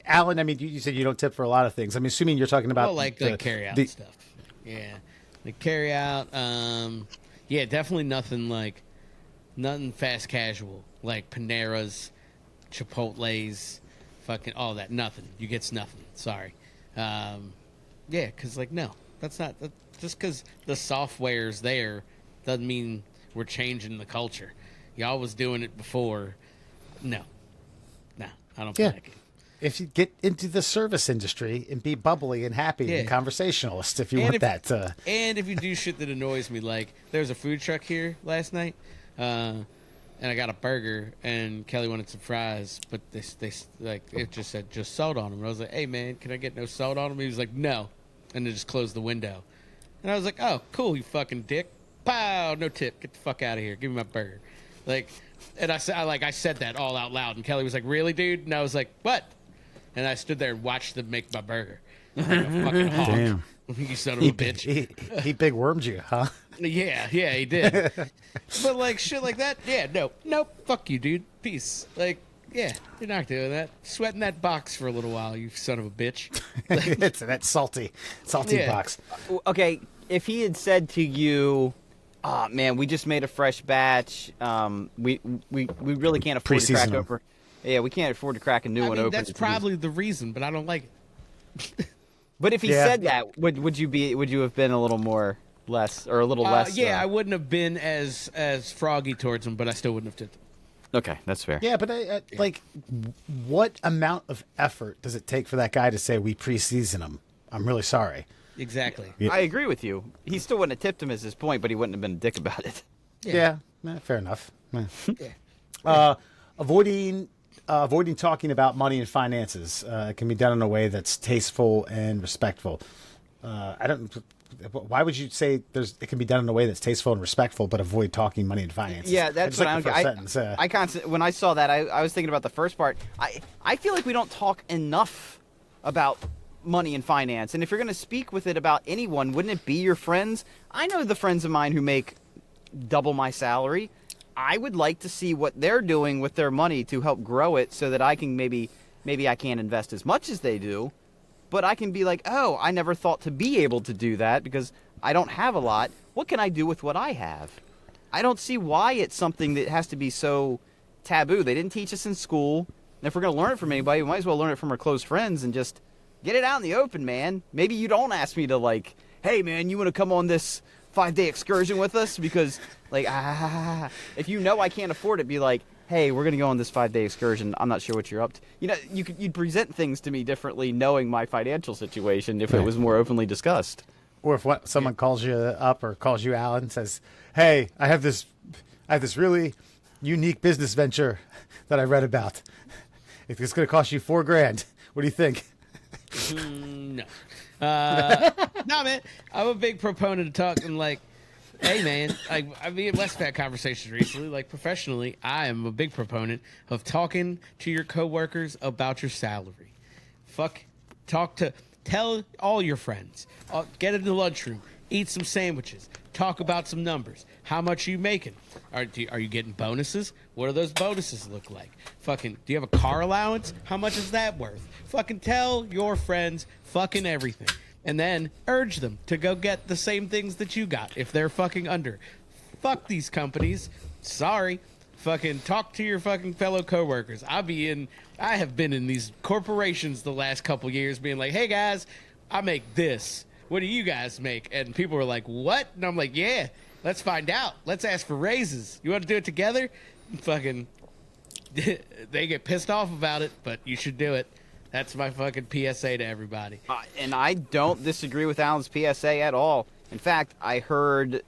Alan. I mean, you said you don't tip for a lot of things. I'm assuming you're talking about like carry out stuff. Yeah, like carry out. Yeah, definitely nothing fast casual like Panera's, Chipotle's, fucking all that. Nothing. You get nothing. Sorry. Yeah, because no, that's not just because the software's there doesn't mean we're changing the culture. Y'all was doing it before. No, I don't play that game. If you get into the service industry and be bubbly and happy and conversationalist, if you want that. And if you do shit that annoys me, like there was a food truck here last night, and I got a burger, and Kelly wanted some fries, but they it just said just salt on them. And I was like, hey man, can I get no salt on them? He was like, no, and they just closed the window. And I was like, oh cool, you fucking dick. Pow, no tip. Get the fuck out of here. Give me my burger. And I said that all out loud, and Kelly was like, really, dude? And I was like, what? And I stood there and watched them make my burger. Like a fucking hog. Damn. You son of a bitch. He big wormed you, huh? Yeah, he did. But shit like that, yeah, nope, fuck you, dude. Peace. Yeah, you're not doing that. Sweat in that box for a little while, you son of a bitch. It's that salty box. Okay, if he had said to you, oh man, we just made a fresh batch. We really can't afford to crack open. Yeah, we can't afford to crack a new one open. That's probably the reason, but I don't like it. But if he said that, would you have been a little more less or a little less? Yeah, I wouldn't have been as froggy towards him, but I still wouldn't have tipped him. Okay, that's fair. Yeah, but what amount of effort does it take for that guy to say we pre-season him? I'm really sorry. Exactly. Yeah. I agree with you. He still wouldn't have tipped him as his point, but he wouldn't have been a dick about it. Yeah, fair enough. Yeah. Avoiding talking about money and finances can be done in a way that's tasteful and respectful. Why would you say it can be done in a way that's tasteful and respectful, but avoid talking money and finances? Yeah, that's what when I saw that, I was thinking about the first part. I feel like we don't talk enough about money and finance, and if you're going to speak with it about anyone, wouldn't it be your friends? I know the friends of mine who make double my salary. I would like to see what they're doing with their money to help grow it so that I can maybe I can't invest as much as they do, but I can be like, oh, I never thought to be able to do that because I don't have a lot. What can I do with what I have? I don't see why it's something that has to be so taboo. They didn't teach us in school. And if we're going to learn it from anybody, we might as well learn it from our close friends and just get it out in the open, man. Maybe you don't ask me to hey, man, you want to come on this 5-day excursion with us? Because if you know I can't afford it, be like, hey, we're going to go on this 5-day excursion. I'm not sure what you're up to. You'd present things to me differently knowing my financial situation if it was more openly discussed. Or if someone calls you up or calls you out and says, hey, I have this really unique business venture that I read about. It's going to cost you $4,000. What do you think? No. No, man. I'm a big proponent of talking hey, man. Wes had conversations recently. Professionally, I am a big proponent of talking to your coworkers about your salary. Tell all your friends. Get in the lunchroom. Eat some sandwiches. Talk about some numbers. How much are you making? Are you getting bonuses? What do those bonuses look like? Do you have a car allowance? How much is that worth? Tell your friends everything. And then urge them to go get the same things that you got if they're under. Fuck these companies. Sorry. Talk to your fellow coworkers. I have been in these corporations the last couple years being like, hey guys, I make this. What do you guys make? And people were like, what? And I'm like, yeah, let's find out. Let's ask for raises. You want to do it together? they get pissed off about it, but you should do it. That's my fucking PSA to everybody. And I don't disagree with Alan's PSA at all. In fact, I heard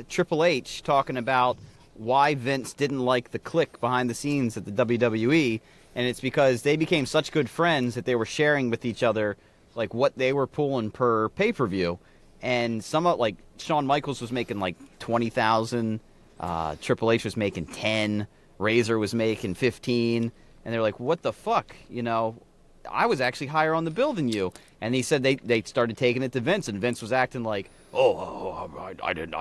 Triple H talking about why Vince didn't like the clique behind the scenes at the WWE, and it's because they became such good friends that they were sharing with each other like what they were pulling per pay-per-view. And some of, like, Shawn Michaels was making like 20,000, Triple H was making 10, Razor was making 15, and they're like, what the fuck, you know? I was actually higher on the bill than you. And he said they started taking it to Vince, and Vince was acting like, I didn't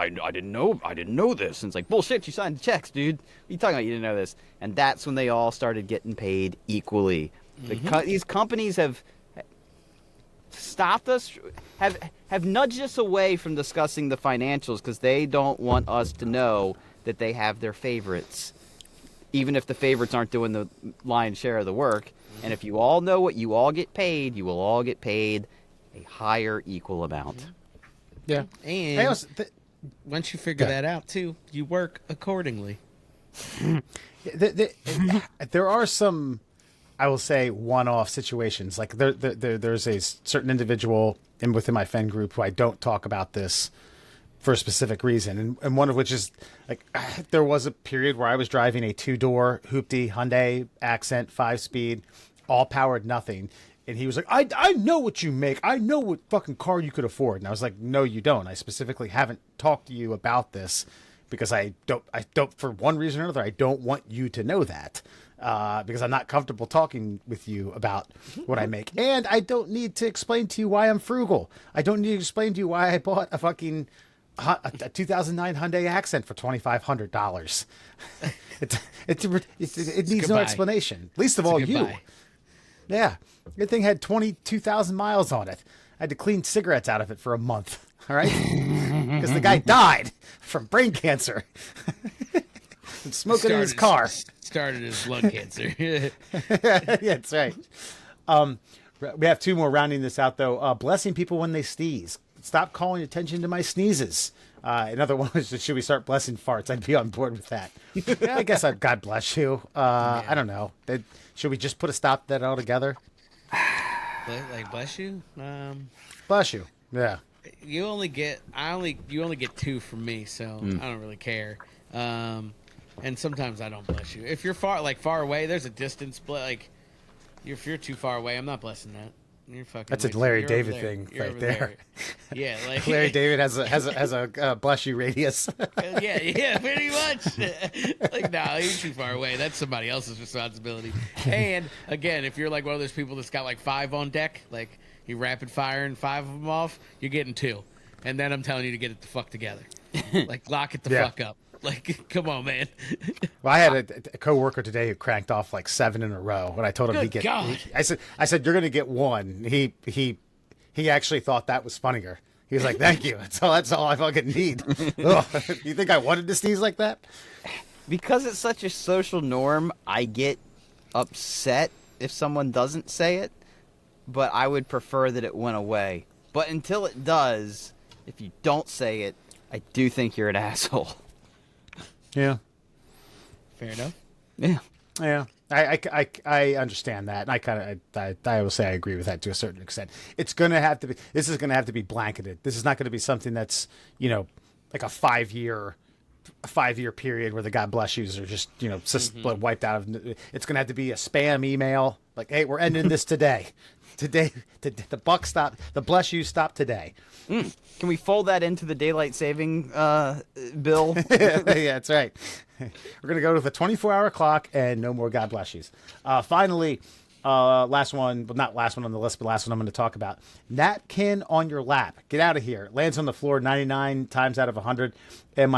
know this. And it's like, bullshit, you signed the checks, dude. What are you talking about? You didn't know this. And that's when they all started getting paid equally. These companies have stopped us, have nudged us away from discussing the financials because they don't want us to know that they have their favorites, even if the favorites aren't doing the lion's share of the work. And if you all know what you all get paid, you will all get paid a higher equal amount. Yeah. And once you figure that out, too, you work accordingly. There are some, I will say, one-off situations. Like there's a certain individual within my friend group who I don't talk about this for a specific reason, and one of which is, like, there was a period where I was driving a 2-door hoopty Hyundai Accent 5-speed, all-powered nothing, and he was like, I know what you make. I know what fucking car you could afford. And I was like, no, you don't. I specifically haven't talked to you about this because I don't, for one reason or another, I don't want you to know that. Because I'm not comfortable talking with you about what I make. And I don't need to explain to you why I'm frugal. I don't need to explain to you why I bought a fucking a 2009 Hyundai Accent for $2,500. It needs no explanation. Least of all you. Yeah. That thing had 22,000 miles on it. I had to clean cigarettes out of it for a month. All right? Because the guy died from brain cancer. And smoking in his car. Started his lung cancer. Yeah, that's right. We have 2 more rounding this out, though. Blessing people when they sneeze. Stop calling attention to my sneezes. Another one was, should we start blessing farts? I'd be on board with that. Yeah, I guess God bless you. I don't know. Should we just put a stop to that altogether? Like, bless you? Bless you. Yeah. You only get 2 from me, so I don't really care. And sometimes I don't bless you. If you're far away, there's a distance. Like, if you're too far away, I'm not blessing that. You're fucking. That's a Larry David thing right there. Yeah, like Larry David has a bless you radius. yeah, pretty much. Like, no, you're too far away. That's somebody else's responsibility. And again, if you're like one of those people that's got like 5 on deck, like you rapid firing 5 of them off, you're getting 2. And then I'm telling you to get it the fuck together. Like, lock it the fuck up. Like, come on, man. Well, I had a coworker today who cranked off like 7 in a row. When I told him I said you're going to get 1. He actually thought that was funnier. He was like, "Thank you. That's all I fucking need." Ugh. You think I wanted to sneeze like that? Because it's such a social norm, I get upset if someone doesn't say it, but I would prefer that it went away. But until it does, if you don't say it, I do think you're an asshole. Yeah. Fair enough. Yeah. Yeah. I understand that. And I will say I agree with that to a certain extent. This is going to have to be blanketed. This is not going to be something that's, like a 5-year period where the God bless yous are just, wiped out of. It's going to have to be a spam email. Like, hey, we're ending this today. Today, the buck stopped. The bless you stopped today. Can we fold that into the daylight saving bill? Yeah, that's right. We're going to go with a 24-hour clock and no more God bless yous. Finally, last one, but not last one on the list, but last one I'm going to talk about. Napkin on your lap. Get out of here. It lands on the floor 99 times out of 100. And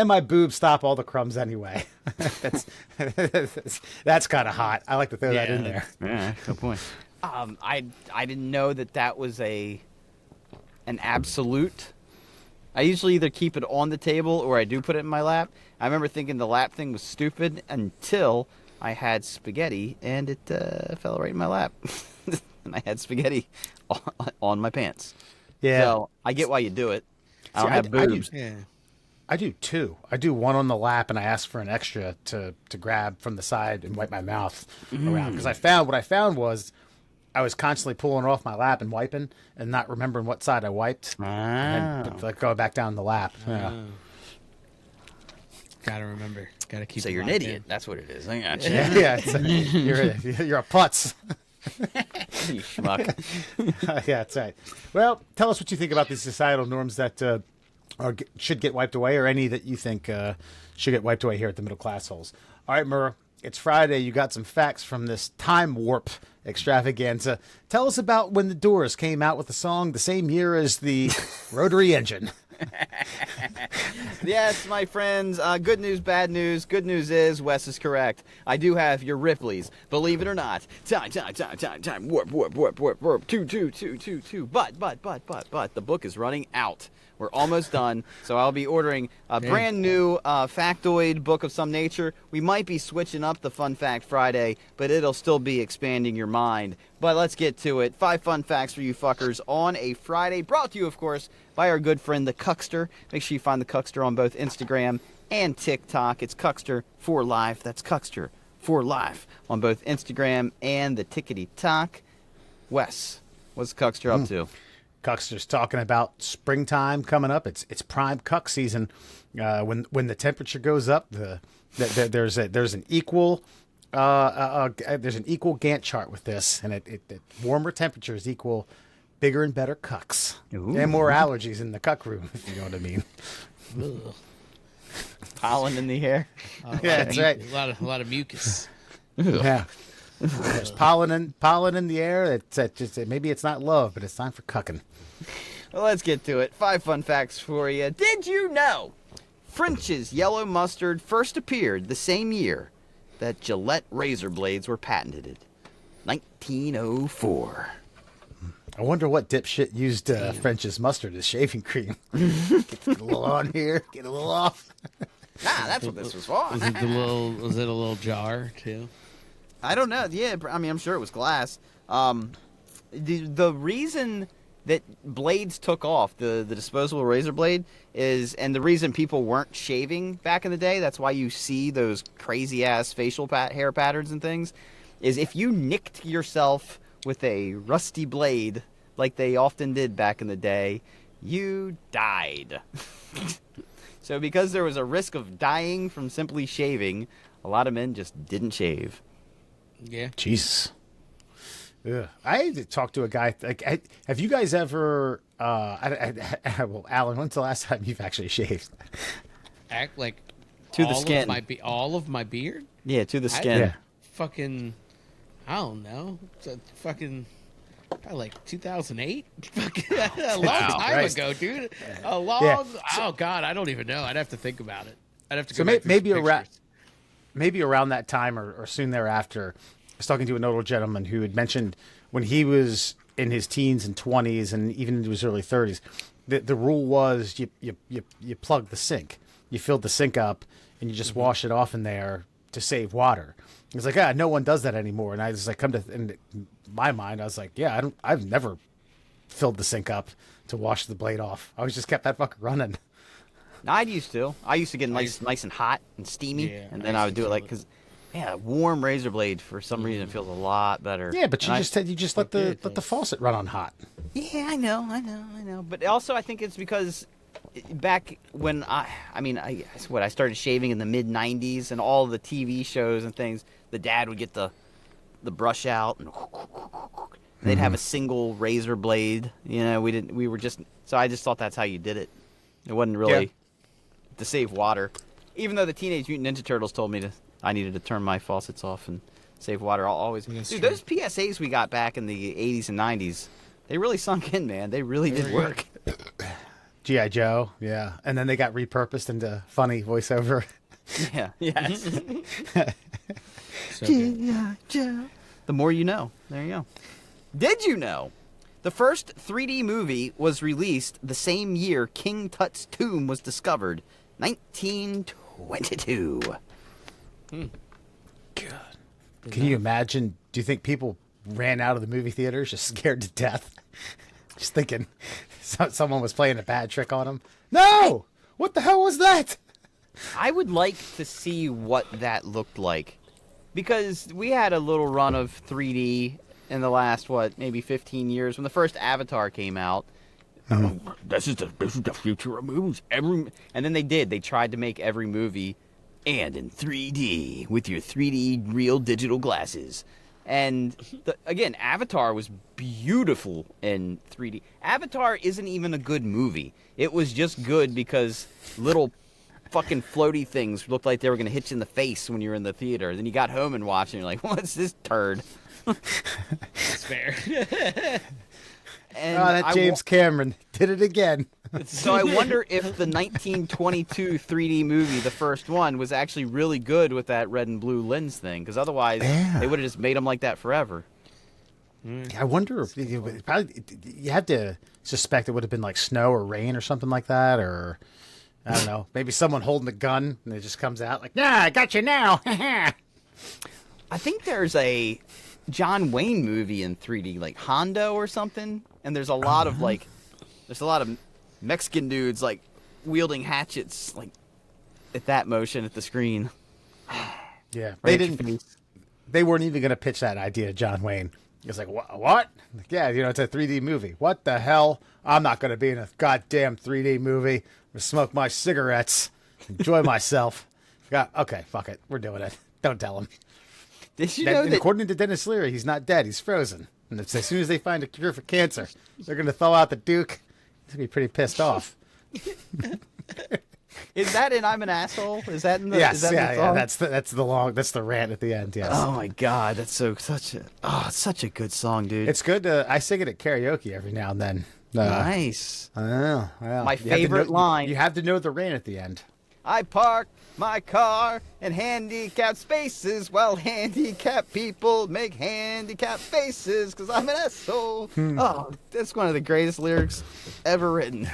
my boobs stop all the crumbs anyway. That's kind of hot. I like to throw that in there. Yeah, good point. I didn't know that was an absolute. I usually either keep it on the table or I do put it in my lap. I remember thinking the lap thing was stupid until I had spaghetti and it fell right in my lap. And I had spaghetti on my pants. Yeah. So I get why you do it. I don't have boobs. I do two. I do one on the lap, and I ask for an extra to grab from the side and wipe my mouth around. Because what I found was I was constantly pulling it off my lap and wiping, and not remembering what side I wiped, and then like go back down the lap. Yeah. Gotta remember. Gotta keep. So you're an idiot. That's what it is. I got you. You're a putz. You schmuck. Yeah, that's right. Well, tell us what you think about these societal norms that should get wiped away, or any that you think should get wiped away here at the Middle Classholes. All right, Murrah, it's Friday. You got some facts from this time warp extravaganza. Tell us about when the Doors came out with a song the same year as the rotary engine. Yes, my friends. Good news, bad news. Good news is Wes is correct. I do have your Ripleys. Believe it or not. Time. Warp. Two. But the book is running out. We're almost done, so I'll be ordering a brand new factoid book of some nature. We might be switching up the Fun Fact Friday, but it'll still be expanding your mind. But let's get to it. 5 fun facts for you fuckers on a Friday, brought to you, of course, by our good friend the Cuckster. Make sure you find the Cuckster on both Instagram and TikTok. It's Cuckster for Life. That's Cuckster for Life on both Instagram and the Tickety Talk. Wes, what's the Cuckster up to? Cuckster's talking about springtime coming up. It's prime cuck season. When the temperature goes up, there's an equal Gantt chart with this, and it warmer temperatures equal bigger and better cucks. Ooh. And more allergies in the cuck room, if you know what I mean. Pollen in the air. Yeah, that's right. A lot of mucus. Yeah. There's pollen in the air. Maybe it's not love, but it's time for cucking. Well, let's get to it. 5 fun facts for you. Did you know French's yellow mustard first appeared the same year that Gillette razor blades were patented? 1904. I wonder what dipshit used French's mustard as shaving cream. Get a little on here, get a little off. Nah, that's what this was for. Was it a little jar too? I don't know. Yeah, I mean, I'm sure it was glass. The reason that blades took off, the disposable razor blade, and the reason people weren't shaving back in the day, that's why you see those crazy-ass facial hair patterns and things, is if you nicked yourself with a rusty blade, like they often did back in the day, you died. So because there was a risk of dying from simply shaving, a lot of men just didn't shave. Yeah. Jesus. Ugh. I talked to a guy. Have you guys ever? Well, Alan, when's the last time you've actually shaved? Act like to the skin. All of my beard. Yeah, to the skin. Yeah. Fucking, I don't know. Fucking, probably like 2008. Fucking a long time ago, dude. A long. Yeah. Oh God, I don't even know. I'd have to think about it. I'd have to. So Go back maybe through some pictures. maybe around that time or soon thereafter, I was talking to an older gentleman who had mentioned when he was in his teens and 20s and even into his early 30s, the rule was you plug the sink. You filled the sink up and you just wash it off in there to save water. He's like, no one does that anymore. And I was like, in my mind, I was like, I've never filled the sink up to wash the blade off. I always just kept that fucker running. I used to get nice and hot and steamy, and then I would do it like because, a warm razor blade for some reason feels a lot better. Yeah, but you just let the faucet run on hot. Yeah, I know. But also, I think it's because back when I started shaving in the mid '90s, and all the TV shows and things, the dad would get the brush out and they'd have a single razor blade. You know, so I just thought that's how you did it. It wasn't really to save water. Even though the Teenage Mutant Ninja Turtles told me I needed to turn my faucets off and save water, I'll always... Dude, those PSAs we got back in the 80s and 90s, they really sunk in, man. They really did work. G.I. Joe, yeah. And then they got repurposed into funny voiceover. Yeah. Yes. So G.I. Joe. The more you know. There you go. Did you know the first 3D movie was released the same year King Tut's tomb was discovered? 1922. God. Can you imagine? Do you think people ran out of the movie theaters just scared to death? Just thinking someone was playing a bad trick on them? No! What the hell was that? I would like to see what that looked like, because we had a little run of 3D in the last maybe 15 years when the first Avatar came out. This is the future of movies. And then they tried to make every movie and in 3D with your 3D real digital glasses. And again, Avatar was beautiful in 3D. Avatar isn't even a good movie. It was just good because little fucking floaty things looked like they were going to hit you in the face when you were in the theater. Then you got home and watched and you're like, what's this turd? That's fair. And that James Cameron did it again. So I wonder if the 1922 3D movie, the first one, was actually really good with that red and blue lens thing, because otherwise they would have just made them like that forever. I wonder if you have to suspect it would have been like snow or rain or something like that, or I don't know, maybe someone holding a gun and it just comes out like, "Yeah, I got you now." I think there's a John Wayne movie in 3D, like Hondo or something, and there's a lot of Mexican dudes like wielding hatchets like at that motion at the screen. Yeah, Right, they weren't even going to pitch that idea to John Wayne. It's like, what? Like, yeah, it's a 3D movie. What the hell? I'm not going to be in a goddamn 3D movie. I'm going to smoke my cigarettes, enjoy myself. Okay, fuck it. We're doing it. Don't tell him. Did you know that? According to Dennis Leary, he's not dead. He's frozen. And as soon as they find a cure for cancer, they're going to thaw out the Duke. He's going to be pretty pissed off. Is that in I'm an Asshole? Is that in the? Yes, is that yeah, in the song? That's the rant at the end. Yes. Oh my god, that's such a good song, dude. It's good. I sing it at karaoke every now and then. Nice. I know. Well, My favorite line. You have to know the rant at the end. I park my car in handicapped spaces while handicapped people make handicapped faces because I'm an asshole. Oh, that's one of the greatest lyrics ever written.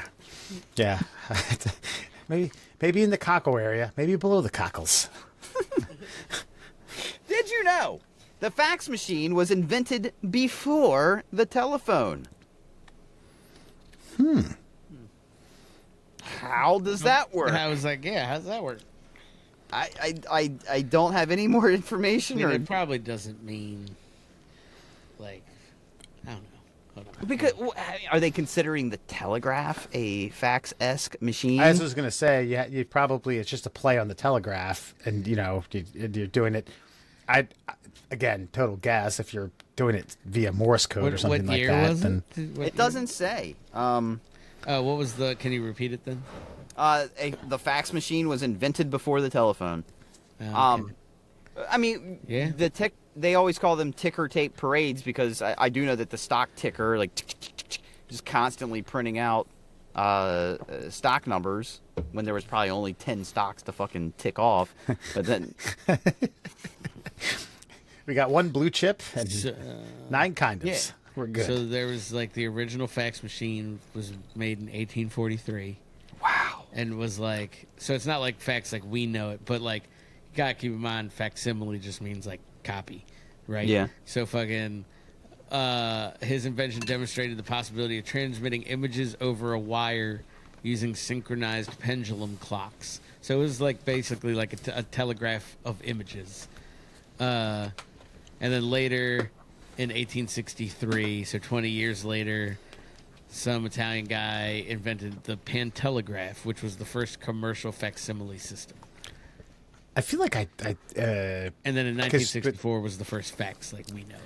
Yeah. Maybe in the cockle area. Maybe below the cockles. Did you know the fax machine was invented before the telephone? How does that work? I was like, yeah, how's that work? I don't have any more information. I mean, Or it probably doesn't mean, like, I don't know. Hold on. because are they considering the telegraph a fax-esque machine? I was going to say, you probably it's just a play on the telegraph, and you're doing it. Again, total guess. If you're doing it via Morse code or something what like year that, was then What It doesn't say. What was the? Can you repeat it then? The fax machine was invented before the telephone. Okay. I mean, Yeah. they always call them ticker tape parades because I do know that the stock ticker, like, just constantly printing out stock numbers when there was probably only 10 stocks to fucking tick off. But then we got one blue chip and 9 condoms. Yeah. We're good. So there was like the original fax machine was made in 1843. wow. And was like, so it's not like fax like we know it, but like you gotta keep in mind facsimile just means like copy, right? Yeah. So fucking his invention demonstrated the possibility of transmitting images over a wire using synchronized pendulum clocks. So it was like basically like a telegraph of images. And then later in 1863, so 20 years later, some Italian guy invented the pantelegraph, which was the first commercial facsimile system. I feel like And then in 1964 was the first fax like we know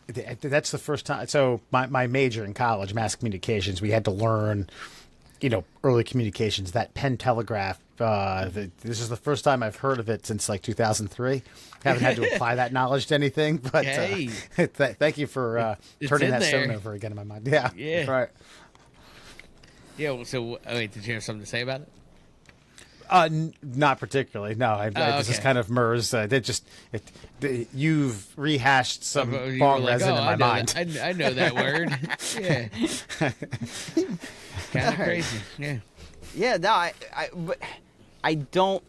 it. that's the first time. So my major in college, mass communications, we had to learn, early communications. That pen telegraph. This is the first time I've heard of it since like 2003. Haven't had to apply that knowledge to anything, but Hey. Thank you for turning in that there. stone over again in my mind. Yeah, Yeah. right. Yeah. Well, so wait, did you have something to say about it? Not particularly. No, this is okay. kind of MERS. You've rehashed some You were bong like, resin in my I know mind. that. I know that word. Yeah. Kind of crazy. Yeah. Yeah, no, but I don't.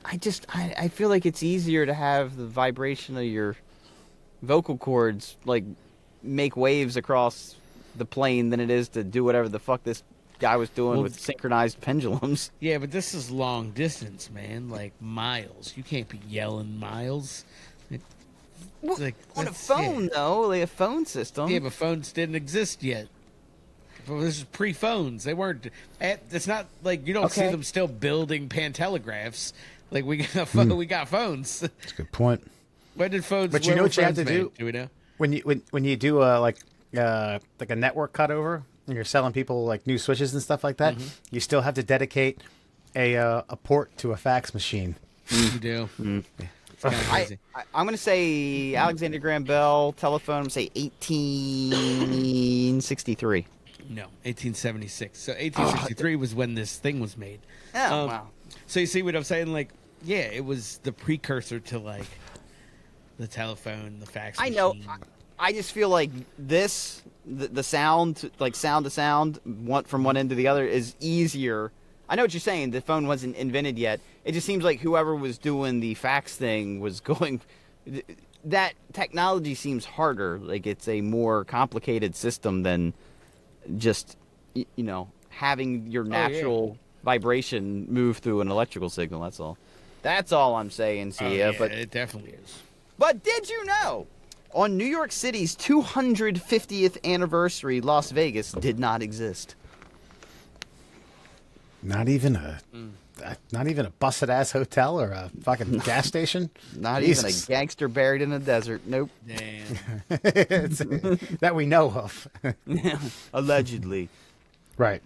I feel like it's easier to have the vibration of your vocal cords like make waves across the plane than it is to do whatever the fuck this guy was doing with synchronized pendulums. Yeah, but this is long distance, man. Like miles. You can't be yelling miles. Well, like, on a that's- phone, yeah. though, like a phone system. Yeah, but phones didn't exist yet. Well, this is pre-phones. They weren't. It's not like you don't see Okay. them still building pantelegraphs. Like we got we got phones. That's a good point. When did phones? But you when know were what you have phones to made? do? Do we know? When you do like a network cutover and you're selling people like new switches and stuff like that, you still have to dedicate a port to a fax machine. You do. It's kinda crazy. I'm going to say Alexander Graham Bell telephone. I'm going to say 1863. No, 1876. So 1863 was when this thing was made. Oh, wow. So you see what I'm saying? Like, yeah, it was the precursor to like the telephone, the fax I machine. know. I just feel like this, the sound, like sound to sound, from one end to the other, is easier. I know what you're saying. The phone wasn't invented yet. It just seems like whoever was doing the fax thing was going. That technology seems harder. Like it's a more complicated system than just, having your natural vibration move through an electrical signal. That's all. That's all I'm saying to you. Yeah, But it definitely is. But did you know? On New York City's 250th anniversary, Las Vegas did not exist. Not even a busted ass hotel or a fucking gas station. Not Jesus. even a gangster buried in the desert. Nope. Damn. That we know of. Allegedly. Right.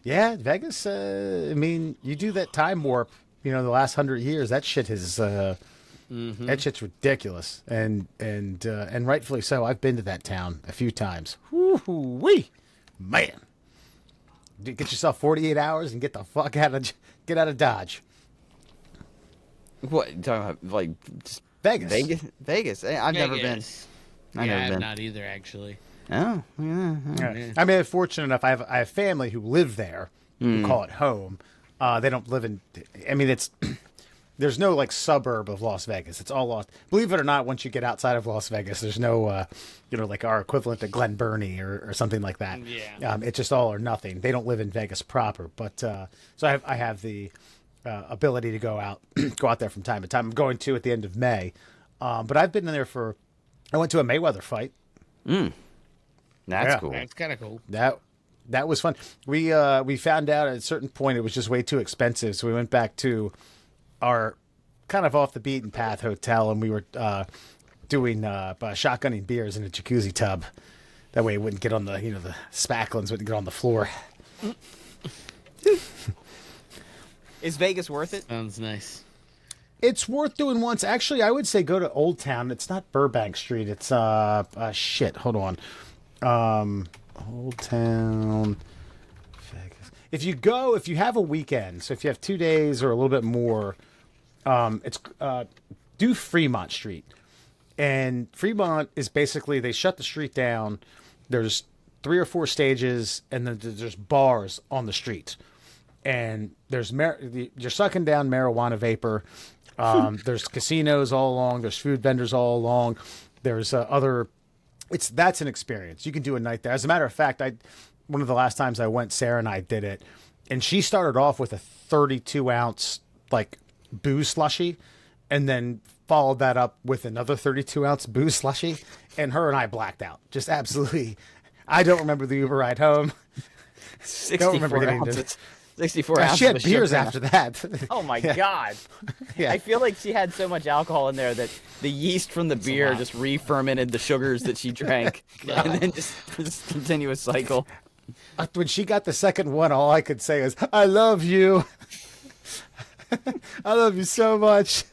Yeah, Vegas. I mean, you do that time warp. The last 100 years, that shit has. That shit's ridiculous, and rightfully so. I've been to that town a few times. Woo-wee, man. Get yourself 48 hours and get the fuck out of Dodge. What? You talking about, like, just Vegas. Vegas. I've never been. Yes. I've Yeah, never I've been. not either, actually. Oh, yeah. Yeah. I mean, I'm fortunate enough. I have family who live there, who call it home. They don't live in. I mean, it's there's no like suburb of Las Vegas. It's all lost. Believe it or not, once you get outside of Las Vegas, there's no, like our equivalent to Glen Burnie or something like that. Yeah. It's just all or nothing. They don't live in Vegas proper, but so I have the ability to go out there from time to time. I'm going to at the end of May, but I've been in there I went to a Mayweather fight. That's Yeah. cool. That's kind of cool. That was fun. We found out at a certain point it was just way too expensive, so we went back to our kind of off the beaten path hotel, and we were doing shotgunning beers in a jacuzzi tub. That way it wouldn't get on the the spacklins wouldn't get on the floor. Is Vegas worth it? Sounds nice. It's worth doing once. Actually, I would say go to Old Town. It's not Burbank Street. It's shit. Hold on. Old Town, Vegas. If you have a weekend, so if you have 2 days or a little bit more, it's do Fremont Street. And Fremont is basically they shut the street down. There's 3 or 4 stages, and then there's bars on the street. And there's you're sucking down marijuana vapor. There's casinos all along. There's food vendors all along. There's other. That's an experience. You can do a night there. As a matter of fact, one of the last times I went, Sarah and I did it, and she started off with a 32-ounce like booze slushy, and then followed that up with another 32-ounce booze slushy, and her and I blacked out. Just absolutely. I don't remember the Uber ride home. 64 ounces. 64 ounces. She had of beers sugar. after that. Oh my god! Yeah. I feel like she had so much alcohol in there that the yeast from the beer just re-fermented the sugars that she drank, and then just continuous cycle. When she got the second one, all I could say was, "I love you. I love you so much."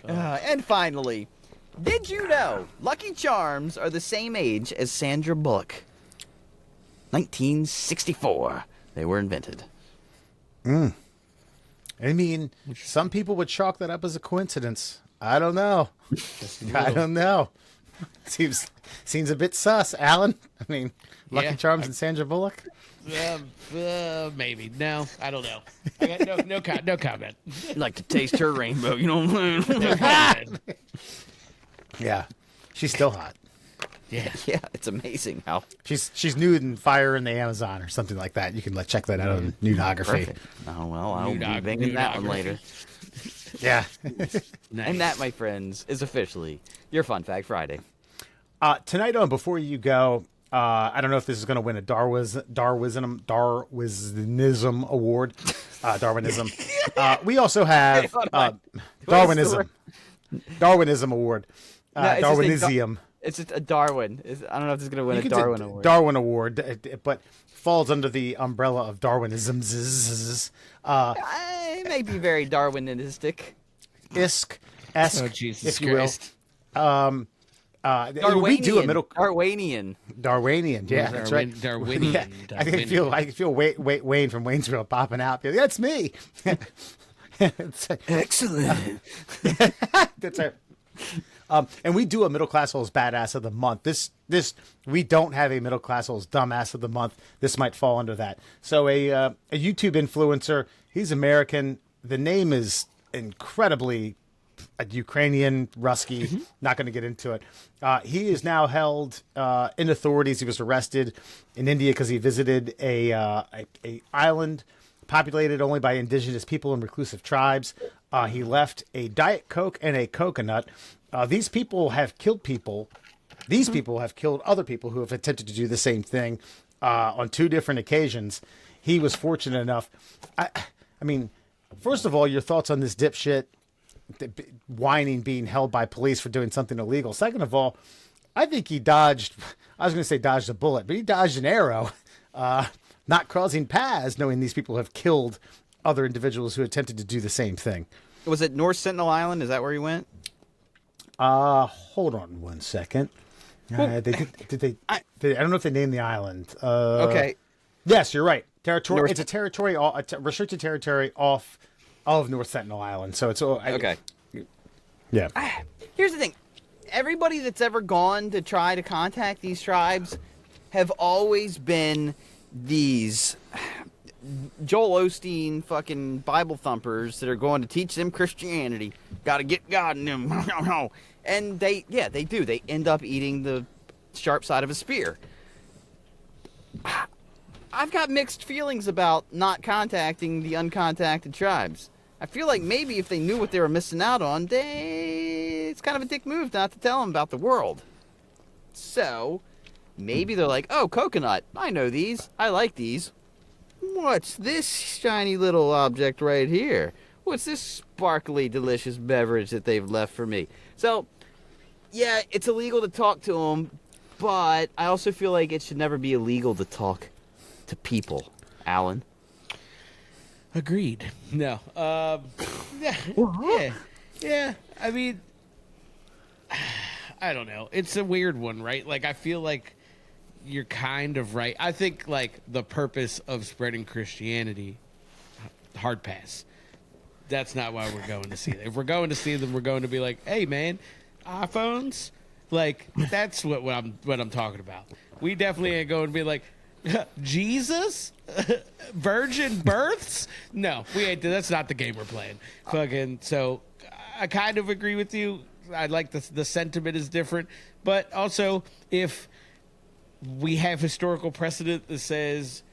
And finally, did you know Lucky Charms are the same age as Sandra Bullock? 1964, they were invented. I mean, some people would chalk that up as a coincidence. I don't know. I don't know. Seems a bit sus, Alan. I mean, Lucky Yeah. Charms and Sandra Bullock. Maybe. No, I don't know. I got no comment. I'd like to taste her rainbow, you know what I'm saying? Yeah, she's still hot. Yeah. Yeah, it's amazing how She's nude and fire in the Amazon or something like that. You can check that out on Nudography. perfect. Oh well, I'll be banging that one later. Yeah. Nice. And that, my friends, is officially your Fun Fact Friday. Tonight on Before You Go, I don't know if this is going to win a Darwinism award. Darwinism. We also have Darwinism award. No, it's Darwinism. It's just a Darwin. I don't know if this is going to win a Darwin award. Darwin award, but falls under the umbrella of Darwinism. It may be very Darwinistic. Esque, Oh, Jesus if you will. Christ. We do a middle Darwinian. Darwinian, yeah, that's right. Darwinian. Yeah, I can feel Wayne from Waynesville popping out. That's me. Excellent. That's right. And we do a Middle Classholes Badass of the Month. This we don't have a Middle Classholes Dumbass of the Month. This might fall under that. So a YouTube influencer. He's American. The name is incredibly Ukrainian, Rusky. Not going to get into it. He is now held in authorities. He was arrested in India because he visited a island populated only by indigenous people and reclusive tribes. He left a Diet Coke and a coconut. These people have killed people. These people have killed other people who have attempted to do the same thing on 2 different occasions. He was fortunate enough. I mean, first of all, your thoughts on this dipshit whining being held by police for doing something illegal. Second of all, I think he dodged a bullet, but he dodged an arrow, not crossing paths, knowing these people have killed other individuals who attempted to do the same thing. Was it North Sentinel Island? Is that where he went? Hold on one second. I don't know if they named the island. Okay. Yes, you're right. It's a territory, restricted territory off of North Sentinel Island. So it's Okay. Yeah. Here's the thing. Everybody that's ever gone to try to contact these tribes have always been these Joel Osteen fucking Bible thumpers that are going to teach them Christianity. Got to get God in them. And they do. They end up eating the sharp side of a spear. I've got mixed feelings about not contacting the uncontacted tribes. I feel like maybe if they knew what they were missing out on, it's kind of a dick move not to tell them about the world. So, maybe they're like, oh, coconut, I know these. I like these. What's this shiny little object right here? What's this sparkly, delicious beverage that they've left for me? So, yeah, it's illegal to talk to them, but I also feel like it should never be illegal to talk to people. Alan? Agreed. No. Yeah. I mean, I don't know. It's a weird one, right? Like, I feel like you're kind of right. I think, like, the purpose of spreading Christianity, hard pass. That's not why we're going to see them. If we're going to see them, we're going to be like, hey, man, iPhones? Like, that's what I'm talking about. We definitely ain't going to be like, Jesus? Virgin births? No, we ain't. That's not the game we're playing. Fucking. So, I kind of agree with you. I like the sentiment is different, but also if we have historical precedent that says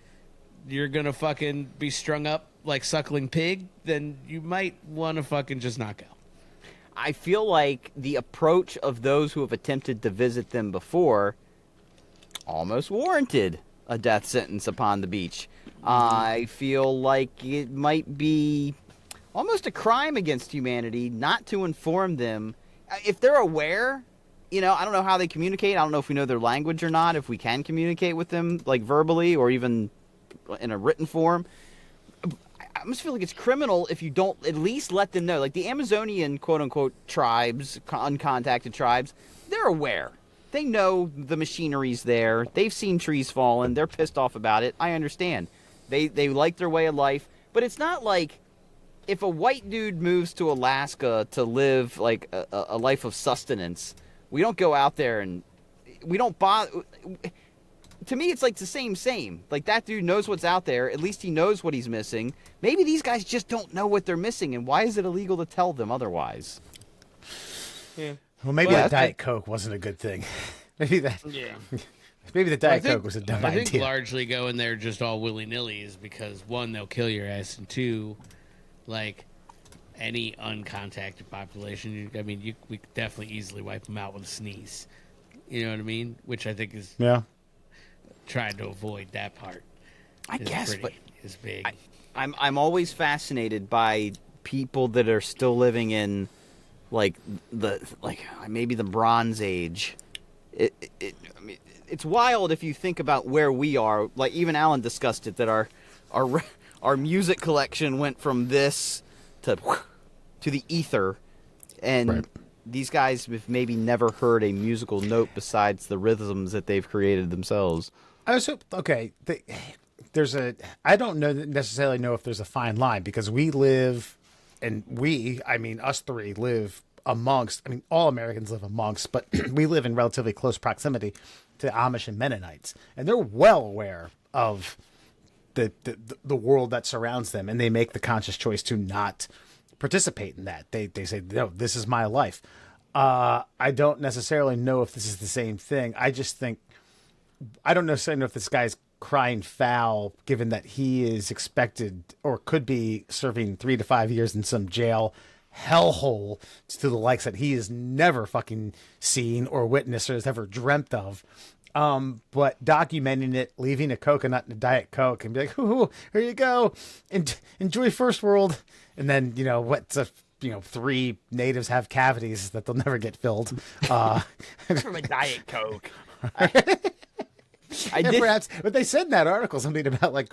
you're gonna fucking be strung up like suckling pig, then you might want to fucking just not go. I feel like the approach of those who have attempted to visit them before almost warranted a death sentence upon the beach. I feel like it might be almost a crime against humanity not to inform them. If they're aware, I don't know how they communicate. I don't know if we know their language or not, if we can communicate with them, like verbally or even in a written form. I almost feel like it's criminal if you don't at least let them know. Like the Amazonian, quote-unquote, tribes, uncontacted tribes, they're aware. They know the machinery's there. They've seen trees falling. They're pissed off about it. I understand. They like their way of life. But it's not like if a white dude moves to Alaska to live like a life of sustenance, we don't go out there and we don't bother. To me, it's like the same. Like that dude knows what's out there. At least he knows what he's missing. Maybe these guys just don't know what they're missing. And why is it illegal to tell them otherwise? Yeah. Well, maybe a Diet Coke wasn't a good thing. Maybe that. Yeah. Maybe the Diet Coke was a dumb I think idea. largely going there just all willy-nilly is because, one, they'll kill your ass, and two, like, any uncontacted population, we could definitely easily wipe them out with a sneeze. You know what I mean? Which I think is trying to avoid that part. I guess, but is big. I'm always fascinated by people that are still living in maybe the Bronze Age. It's wild if you think about where we are. Like even Alan discussed it, that our music collection went from this to the ether, and these guys have maybe never heard a musical note besides the rhythms that they've created themselves. I also I don't necessarily know if there's a fine line, because we live, and us three live amongst, all Americans live amongst, but we live in relatively close proximity to Amish and Mennonites, and they're well aware of the world that surrounds them, and they make the conscious choice to not participate in that. They say, no, this is my life. I don't necessarily know if this is the same thing. I don't necessarily know if this guy's crying foul, given that he is expected or could be serving 3 to 5 years in some jail hellhole to the likes that he has never fucking seen or witnessed or has ever dreamt of. But documenting it, leaving a coconut in a Diet Coke and be like, ooh, here you go. Enjoy first world. And then, 3 natives have cavities that they'll never get filled. From a Diet Coke. Perhaps, but they said in that article something about like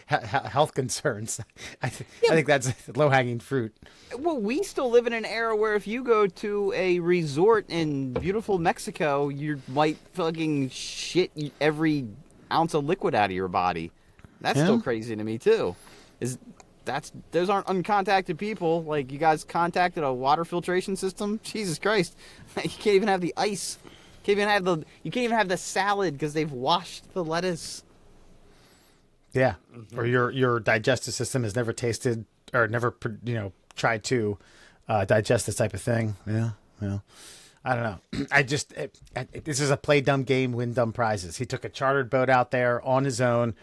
health concerns. I think that's low-hanging fruit. Well, we still live in an era where if you go to a resort in beautiful Mexico, you might fucking shit every ounce of liquid out of your body. That's still crazy to me too. Those aren't uncontacted people. Like, you guys contacted a water filtration system? Jesus Christ. You can't even have the ice. You can't even have the salad because they've washed the lettuce. Yeah. Mm-hmm. Or your digestive system has never tasted or never, tried to digest this type of thing. Yeah. Well, I don't know. This is a play dumb game, win dumb prizes. He took a chartered boat out there on his own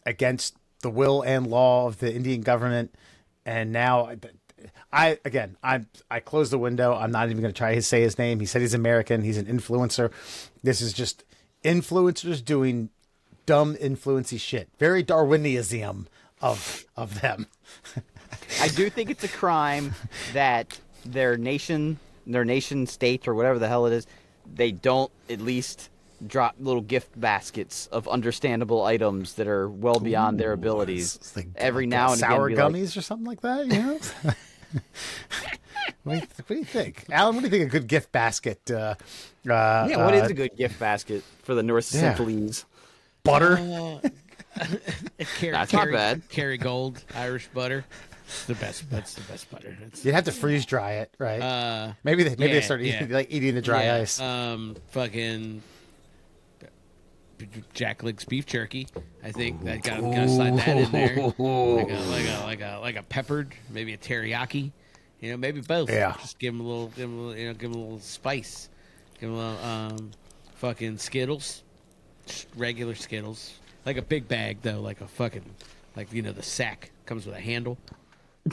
against the will and law of the Indian government. And now I closed the window. I'm not even going to try to say his name. He said he's American. He's an influencer. This is just influencers doing dumb influency shit. Very Darwinism of them. I do think it's a crime that their nation state or whatever the hell it is, they don't at least drop little gift baskets of understandable items that are well beyond their abilities. Like, every now and sour again. Sour gummies or something like that, What do you think? Alan, what do you think a good gift basket? What is a good gift basket for the North Simples? Butter? That's not bad. Kerrygold Irish butter. That's the best butter. You'd have to freeze dry it, right? Maybe they start eating the dry ice. Fucking Jack Link's beef jerky. I think that gotta slide that in there. Like a peppered, maybe a teriyaki. Maybe both. Yeah. Just give them a little spice. Give them a little fucking Skittles, just regular Skittles. Like a big bag though, like a fucking the sack comes with a handle.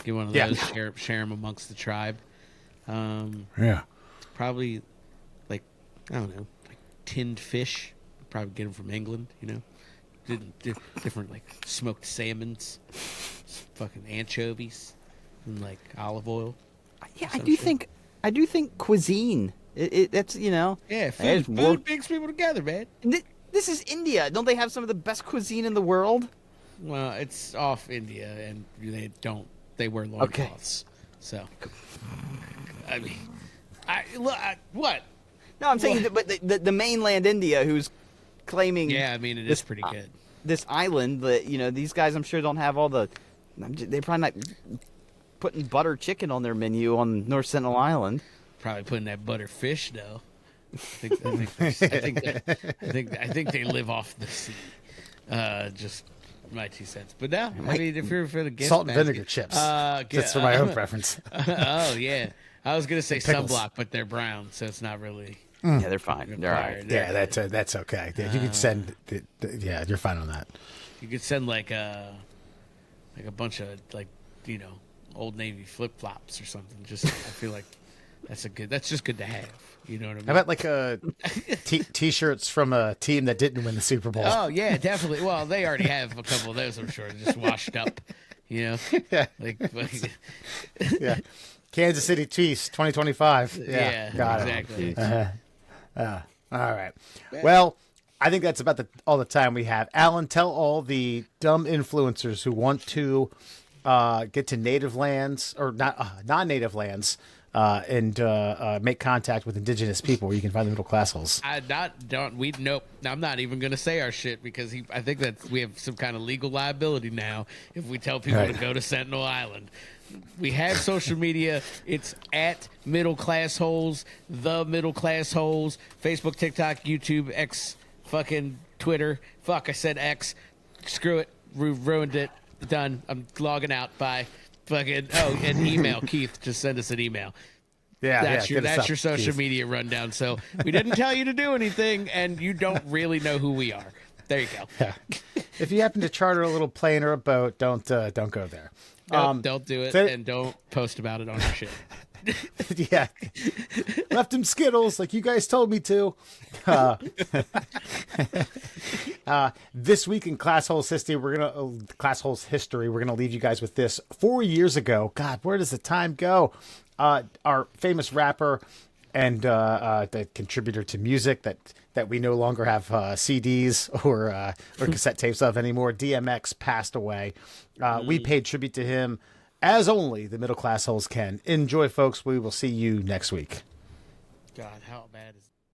Get one of those. Share them amongst the tribe. Probably like tinned fish. Probably get them from England. Different like smoked salmons, fucking anchovies, and like olive oil. Yeah, I do think cuisine. That's food brings people together, man. This is India. Don't they have some of the best cuisine in the world? Well, it's off India, and they wear loincloths. So, what? No, I'm saying, but the mainland India, who's claiming. Yeah, it is pretty good. This island, these guys, I'm sure don't have all the. They're probably not putting butter chicken on their menu on North Sentinel Island. Probably putting that butter fish though. I think they live off the sea. Just my 2 cents. But no, if you're for the gift salt and basket, vinegar chips. That's for my own preference. Oh yeah, I was gonna say Pickles. sunblock, but they're brown, so it's not really. Yeah, they're fine. They're all right. Yeah, that's okay. Yeah, you can send. Yeah, you're fine on that. You could send like a bunch of Old Navy flip flops or something. Just I feel like that's just good to have. You know what I mean? How about like t-shirts from a team that didn't win the Super Bowl? Oh yeah, definitely. Well, they already have a couple of those, I'm sure, just washed up. You know, Yeah. Yeah. Kansas City Chiefs 2025. Yeah, got exactly. it. All right. Well, I think that's about all the time we have. Alan, tell all the dumb influencers who want to get to native lands or not non-native lands and make contact with indigenous people where you can find the middle class holes. Nope. I'm not even going to say our shit because I think that we have some kind of legal liability now if we tell people to go to Sentinel Island. We have social media. It's at Middle Class Holes, the Middle Class Holes, Facebook, TikTok, YouTube, X, fucking Twitter. Fuck, I said X. Screw it. Ruined it. Done. I'm logging out. Bye. Fucking. Oh, and email Keith. Just send us an email. Yeah, that's your up, social Keith. media rundown. So we didn't tell you to do anything, and you don't really know who we are. There you go. Yeah. If you happen to charter a little plane or a boat, don't go there. Nope, don't do it, and don't post about it on your shit. Yeah, left him Skittles like you guys told me to. This week in Classholes history, we're gonna leave you guys with this. 4 years ago, God, where does the time go? Our famous rapper and the contributor to music that we no longer have CDs or cassette tapes of anymore, DMX, passed away. We paid tribute to him as only the middle class holes can. Enjoy, folks. We will see you next week. God, how bad is